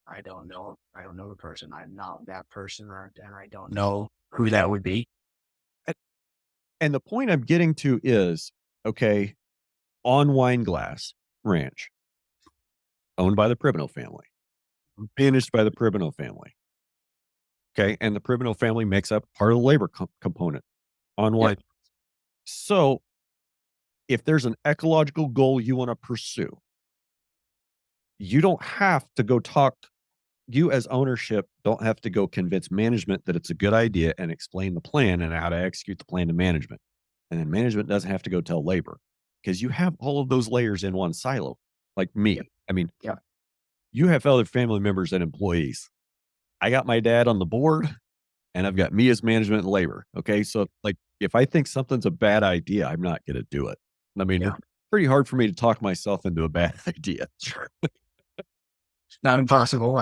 I don't know. I don't know the person. I'm not that person, and I don't know who that would be. And and the point I'm getting to is, okay, on Wineglass Ranch, owned by the Pribbeno family, managed by the Pribbeno family. Okay. And the Pribbeno family makes up part of the labor component on Yep. wine. So if there's an ecological goal you want to pursue, you don't have to go talk. You as ownership don't have to go convince management that it's a good idea and explain the plan and how to execute the plan to management. And then management doesn't have to go tell labor, because you have all of those layers in one silo, like me. Yep. I mean, Yep. you have other family members and employees. I got my dad on the board and I've got me as management and labor. Okay. So, like, if I think something's a bad idea, I'm not going to do it. I mean, Yeah. it's pretty hard for me to talk myself into a bad idea. Not impossible.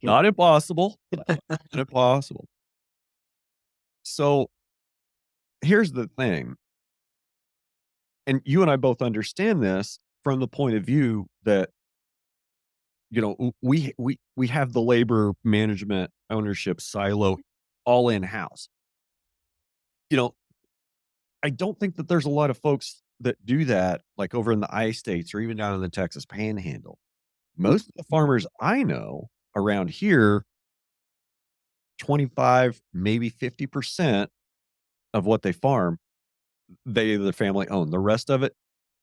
Not impossible. Not impossible. So here's the thing. And you and I both understand this from the point of view that, we have the labor management ownership silo all in house. You know, I don't think that there's a lot of folks that do that, like over in the I states or even down in the Texas panhandle. Most of the farmers I know around here, 25, maybe 50% of what they farm, the family own. The rest of it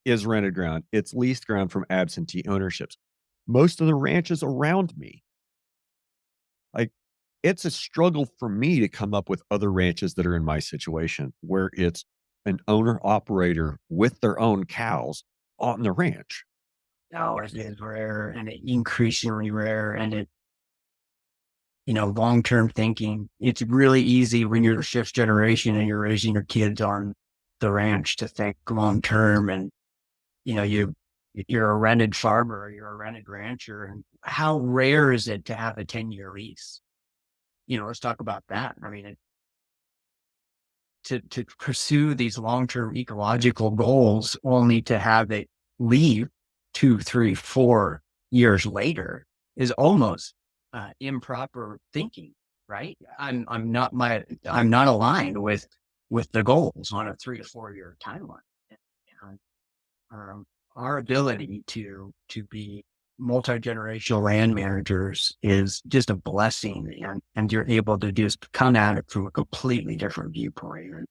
is rented ground. It's leased ground from absentee ownerships. Most of the ranches around me, like, it's a struggle for me to come up with other ranches that are in my situation where it's an owner operator with their own cows on the ranch. No, it is rare and increasingly rare. And long-term thinking, it's really easy when you're the fifth generation and you're raising your kids on the ranch to think long-term. And, you're a rented farmer or you're a rented rancher. And how rare is it to have a 10-year lease? Let's talk about that. I mean, to pursue these long-term ecological goals only to have it leave 2, 3, 4 years later is almost improper thinking, right? I'm not aligned with the goals on a 3 to 4 year timeline. And, our ability to be multi-generational land managers is just a blessing, and you're able to just come at it from a completely different viewpoint.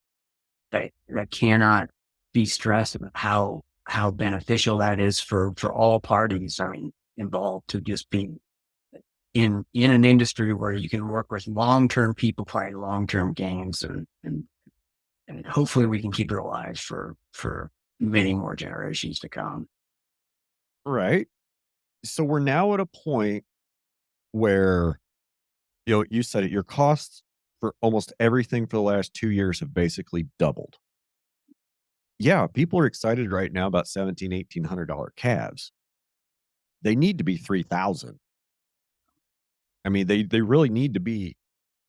And that cannot be stressed about how beneficial that is for all parties, I mean, involved, to just be in an industry where you can work with long-term people playing long-term games, and hopefully we can keep it alive for many more generations to come. Right. So we're now at a point where, you said it, your costs for almost everything for the last 2 years have basically doubled. Yeah, people are excited right now about 17, $1,800 calves. They need to be 3,000. I mean, they really need to be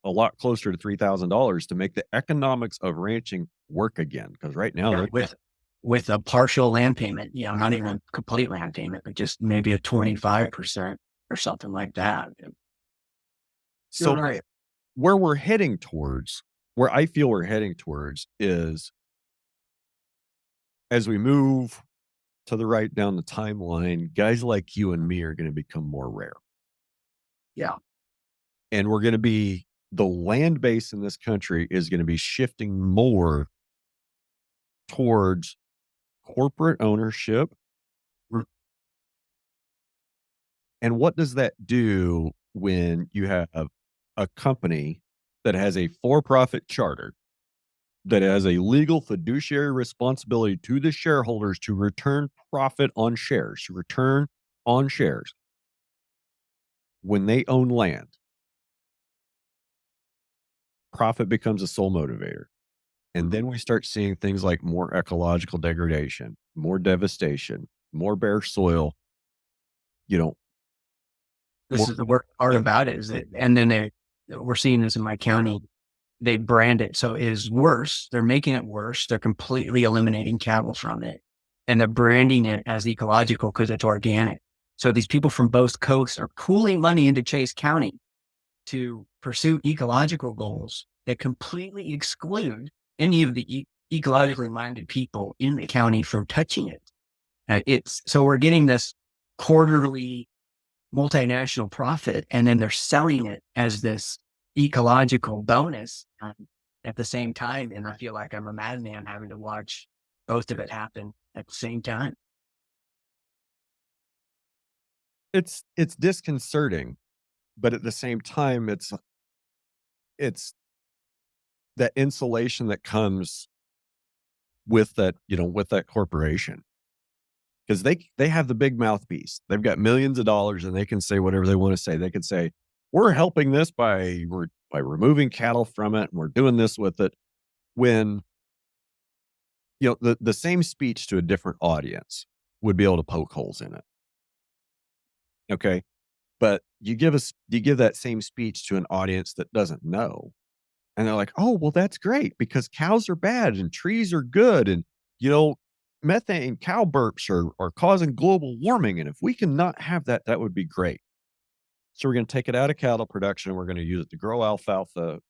a lot closer to $3,000 to make the economics of ranching work again. Because right now Yeah, they're with a partial land payment, not even a complete land payment, but just maybe a 25% or something like that. You're so right. where we're heading towards, where I feel we're heading towards is as we move to the right down the timeline, guys like you and me are going to become more rare. Yeah. And we're going to be the land base in this country is going to be shifting more towards corporate ownership. Mm. And what does that do when you have a company that has a for-profit charter, that has a legal fiduciary responsibility to the shareholders to return profit on shares, to return on shares when they own land? Profit becomes a sole motivator. And then we start seeing things like more ecological degradation, more devastation, more bare soil, you know, This more. is the worst part about it, is that, and then we're seeing this in my county. They brand it so it is worse. They're making it worse. They're completely eliminating cattle from it, and they're branding it as ecological because it's organic. So these people from both coasts are pooling money into Chase County to pursue ecological goals that completely exclude any of the ecologically minded people in the county from touching it. It's so we're getting this quarterly multinational profit, and then they're selling it as this ecological bonus at the same time. And I feel like I'm a madman having to watch both of it happen at the same time. It's disconcerting, but at the same time, it's that insulation that comes with that, with that corporation. Because they have the big mouthpiece. They've got millions of dollars and they can say whatever they want to say. They could say, we're helping this by removing cattle from it, and we're doing this with it. When the same speech to a different audience would be able to poke holes in it. Okay. But you give that same speech to an audience that doesn't know. And they're like, oh, well, that's great because cows are bad and trees are good. And, you know, methane cow burps are causing global warming. And if we can not have that, that would be great. So we're going to take it out of cattle production. We're going to use it to grow alfalfa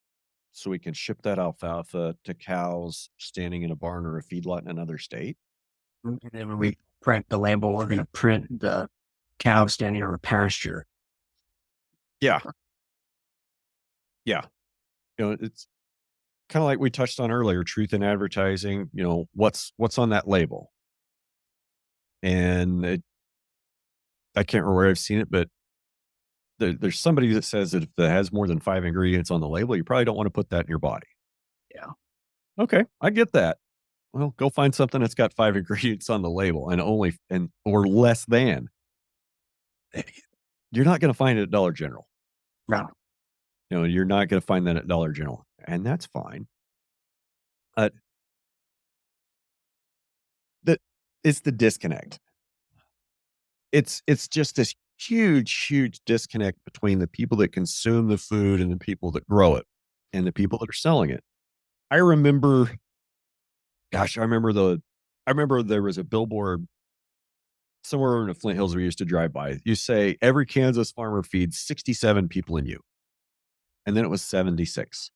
so we can ship that alfalfa to cows standing in a barn or a feedlot in another state. And then when we print the label, we're going to print the cow standing on a pasture. Yeah. Yeah. It's kind of like we touched on earlier, truth in advertising, what's on that label. And I can't remember where I've seen it, but there's somebody that says that if it has more than 5 ingredients on the label, you probably don't want to put that in your body. Yeah. Okay, I get that. Well, go find something that's got 5 ingredients on the label or less than. You're not going to find it at Dollar General. No. You're not going to find that at Dollar General, and that's fine. That it's the disconnect. It's just this huge disconnect between the people that consume the food and the people that grow it and the people that are selling it. I remember, gosh, I remember there was a billboard somewhere in the Flint Hills we used to drive by. You say every Kansas farmer feeds 67 people in you. And then it was 76.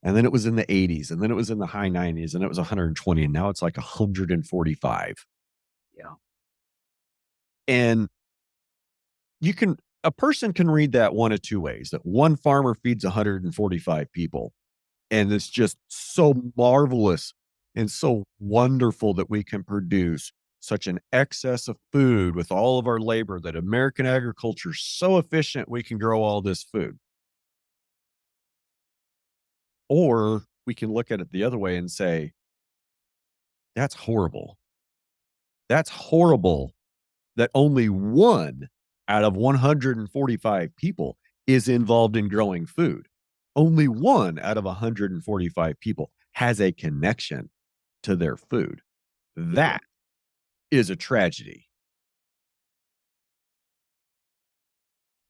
And then it was in the 80s. And then it was in the high 90s. And it was 120. And now it's like 145. Yeah. And a person can read that one of two ways, that one farmer feeds 145 people. And it's just so marvelous and so wonderful that we can produce such an excess of food with all of our labor, that American agriculture is so efficient we can grow all this food. Or we can look at it the other way and say, that's horrible. That's horrible that only one out of 145 people is involved in growing food. Only one out of 145 people has a connection to their food. That is a tragedy.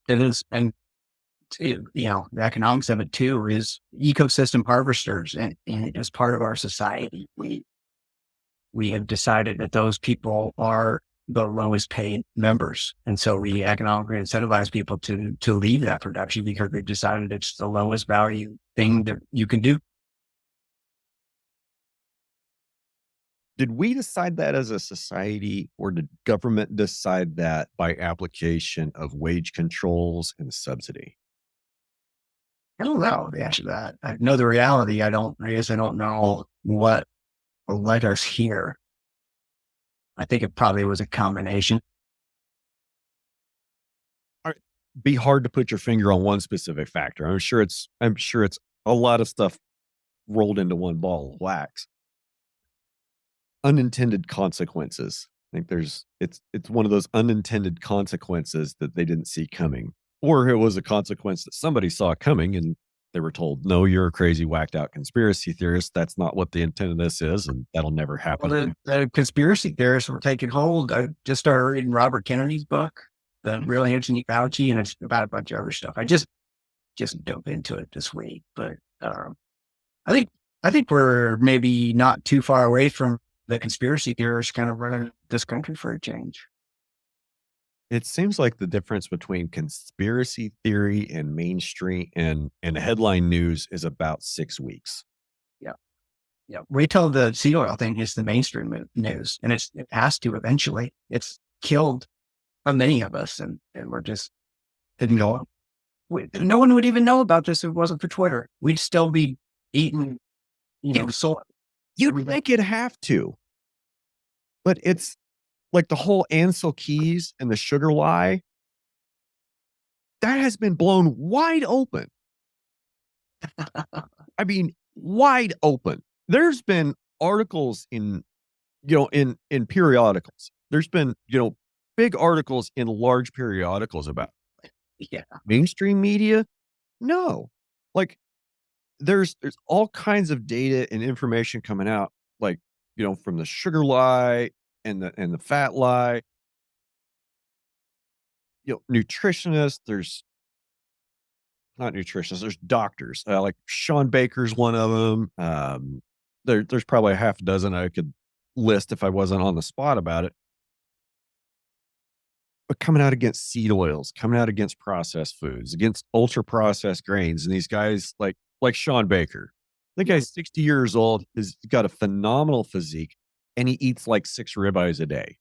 It is. And the economics of it too is ecosystem harvesters, and as part of our society, we have decided that those people are the lowest paid members, and so we economically incentivize people to leave that production because they've decided it's the lowest value thing that you can do. Did we decide that as a society, or did government decide that by application of wage controls and subsidy? I don't know the answer to that. I know the reality. I guess I don't know what led us here. I think it probably was a combination. Be hard to put your finger on one specific factor. I'm sure it's a lot of stuff rolled into one ball of wax. Unintended consequences. I think it's one of those unintended consequences that they didn't see coming. Or it was a consequence that somebody saw coming and they were told, no, you're a crazy, whacked out conspiracy theorist. That's not what the intent of this is, and that'll never happen. Well, the conspiracy theorists were taking hold. I just started reading Robert Kennedy's book, The Real Anthony Fauci, and it's about a bunch of other stuff. I just dove into it this week, but I think we're maybe not too far away from the conspiracy theorists kind of running this country for a change. It seems like the difference between conspiracy theory and mainstream and headline news is about 6 weeks. Yeah. Yeah. Wait till the sea oil thing hits the mainstream news, and it has to eventually. It's killed many of us, and we're just ignoring. No one would even know about this if it wasn't for Twitter. We'd still be eating, soy. You'd think it'd have to, but it's like the whole Ansel Keys and the sugar lie, that has been blown wide open. I mean, wide open. There's been articles in periodicals. There's been, big articles in large periodicals about it. Yeah. Mainstream media. No, like there's all kinds of data and information coming out, like, from the sugar lie and the fat lie, nutritionists, there's not nutritionists, there's doctors, like Sean Baker's one of them. There's probably a half a dozen I could list if I wasn't on the spot about it. But coming out against seed oils, coming out against processed foods, against ultra processed grains, and these guys like Sean Baker. The guy's 60 years old, has got a phenomenal physique, and he eats like 6 ribeyes a day.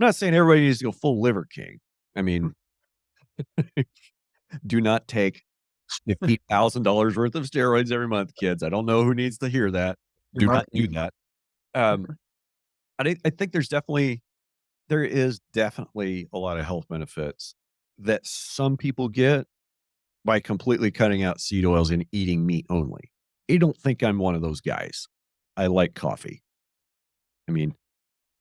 I'm not saying everybody needs to go full Liver King. I mean, do not take $50,000 worth of steroids every month, kids. I don't know who needs to hear that. Do not do that. I think there is definitely a lot of health benefits that some people get by completely cutting out seed oils and eating meat only. I don't think I'm one of those guys. I like coffee. I mean,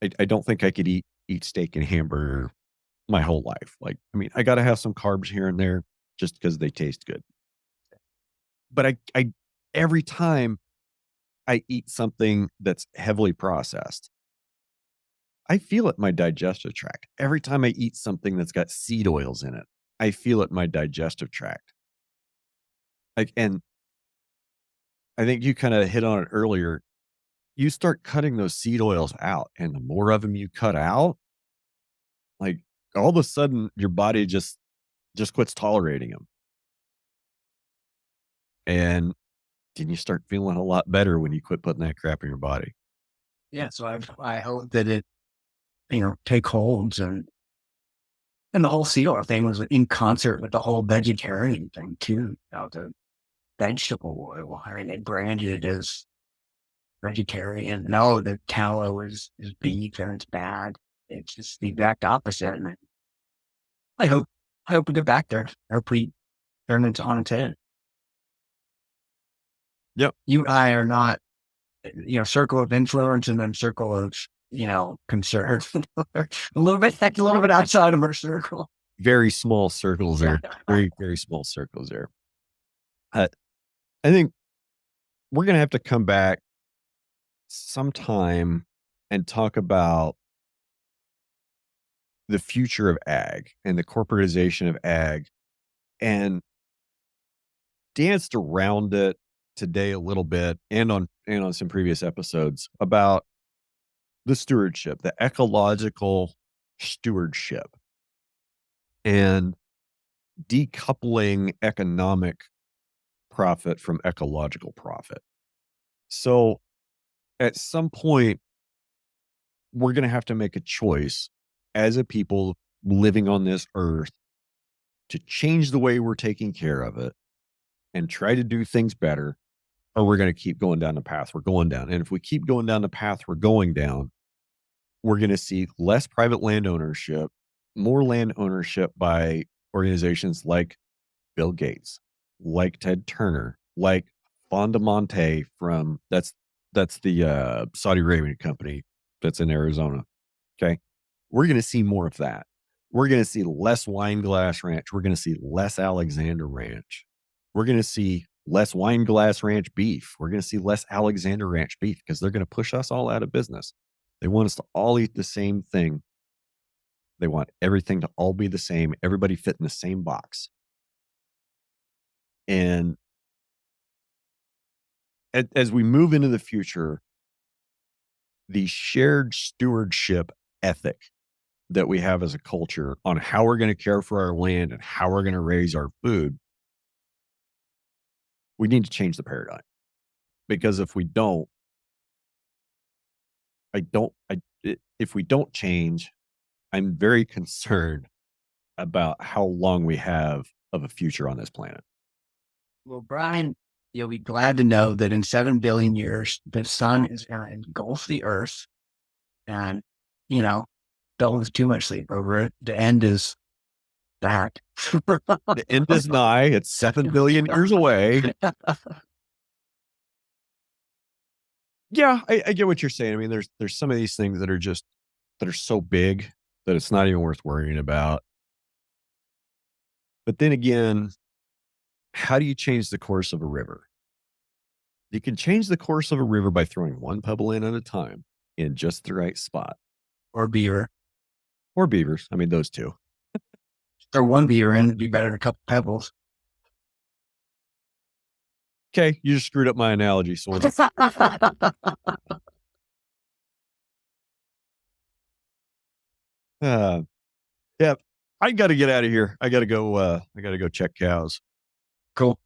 I don't think I could eat steak and hamburger my whole life. Like, I mean, I got to have some carbs here and there just because they taste good. But I every time I eat something that's heavily processed, I feel it in my digestive tract. Every time I eat something that's got seed oils in it, I feel it in my digestive tract. And I think you kind of hit on it earlier. You start cutting those seed oils out, and the more of them you cut out, like all of a sudden your body just quits tolerating them. And then you start feeling a lot better when you quit putting that crap in your body. Yeah. So I hope that it, take holds, and the whole seed oil thing was in concert with the whole vegetarian thing too. The vegetable oil. I mean, they branded it as vegetarian. No, the tallow is beef and it's bad. It's just the exact opposite. And I hope I hope we get back there. I hope we turn it on its head. Yep. You and I are not, circle of influence and then circle of, concern. a little bit outside of our circle. Very small circles there. Very, very small circles there. I think we're going to have to come back sometime and talk about the future of ag and the corporatization of ag, and danced around it today a little bit and on some previous episodes about the stewardship, the ecological stewardship, and decoupling economic profit from ecological profit. So at some point, we're going to have to make a choice as a people living on this earth to change the way we're taking care of it and try to do things better, or we're going to keep going down the path we're going down. And if we keep going down the path we're going down, we're going to see less private land ownership, more land ownership by organizations like Bill Gates, like Ted Turner, like Fondamonte from that's the Saudi Arabian company that's in Arizona. Okay. We're going to see more of that. We're going to see less Wineglass Ranch. We're going to see less Alexander Ranch. We're going to see less Wineglass Ranch beef. We're going to see less Alexander Ranch beef because they're going to push us all out of business. They want us to all eat the same thing. They want everything to all be the same, everybody fit in the same box. And as we move into the future, the shared stewardship ethic that we have as a culture on how we're going to care for our land and how we're going to raise our food, we need to change the paradigm. Because if we don't, if we don't change, I'm very concerned about how long we have of a future on this planet. Well, Brian, you'll be glad to know that in 7 billion years, the sun is going to engulf the earth, and, don't lose too much sleep over it. The end is that. The end is nigh. It's 7 billion years away. Yeah, I get what you're saying. I mean, there's some of these things that are so big that it's not even worth worrying about. But then again, how do you change the course of a river? You can change the course of a river by throwing one pebble in at a time in just the right spot. Or beaver. Or beavers. I mean, those two. Or one beaver in, it'd be better than a couple pebbles. Okay, you just screwed up my analogy. So yeah, I got to get out of here. I got to go. I got to go check cows. Cool.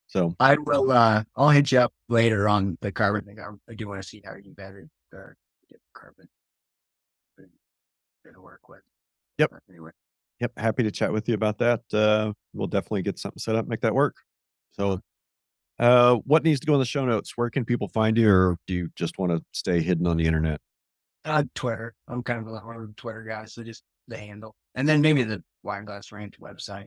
So I will. I'll hit you up later on the carbon thing. I do want to see how you better get carbon to work with. Yep. But anyway. Yep. Happy to chat with you about that. We'll definitely get something set up, make that work. So, what needs to go in the show notes? Where can people find you, or do you just want to stay hidden on the internet? Twitter. I'm kind of one of the Twitter guys, so just the handle, and then maybe the Wineglass Ranch website,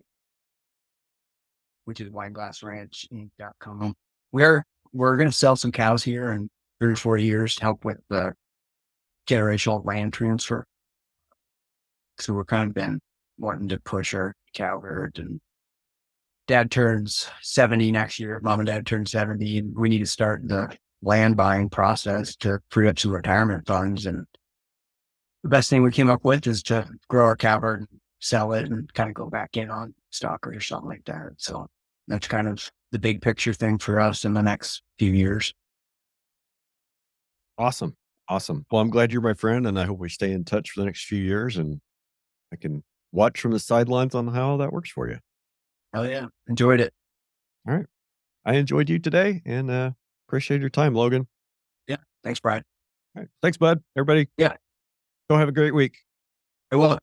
which is wineglassranch.com. We're going to sell some cows here in 3 or 4 years to help with the generational land transfer. So we're kind of been wanting to push our cow herd, and dad turns 70 next year. Mom and dad turn 70, and we need to start the land buying process to free up some retirement funds. And the best thing we came up with is to grow our cow herd and sell it and kind of go back in on stock or something like that. So that's kind of the big picture thing for us in the next few years. Awesome. Awesome. Well, I'm glad you're my friend, and I hope we stay in touch for the next few years, and I can watch from the sidelines on how that works for you. Oh yeah, enjoyed it. All right. I enjoyed you today, and appreciate your time, Logan. Yeah, thanks, Brian. All right. Thanks, bud. Everybody, Yeah, go have a great week. I will.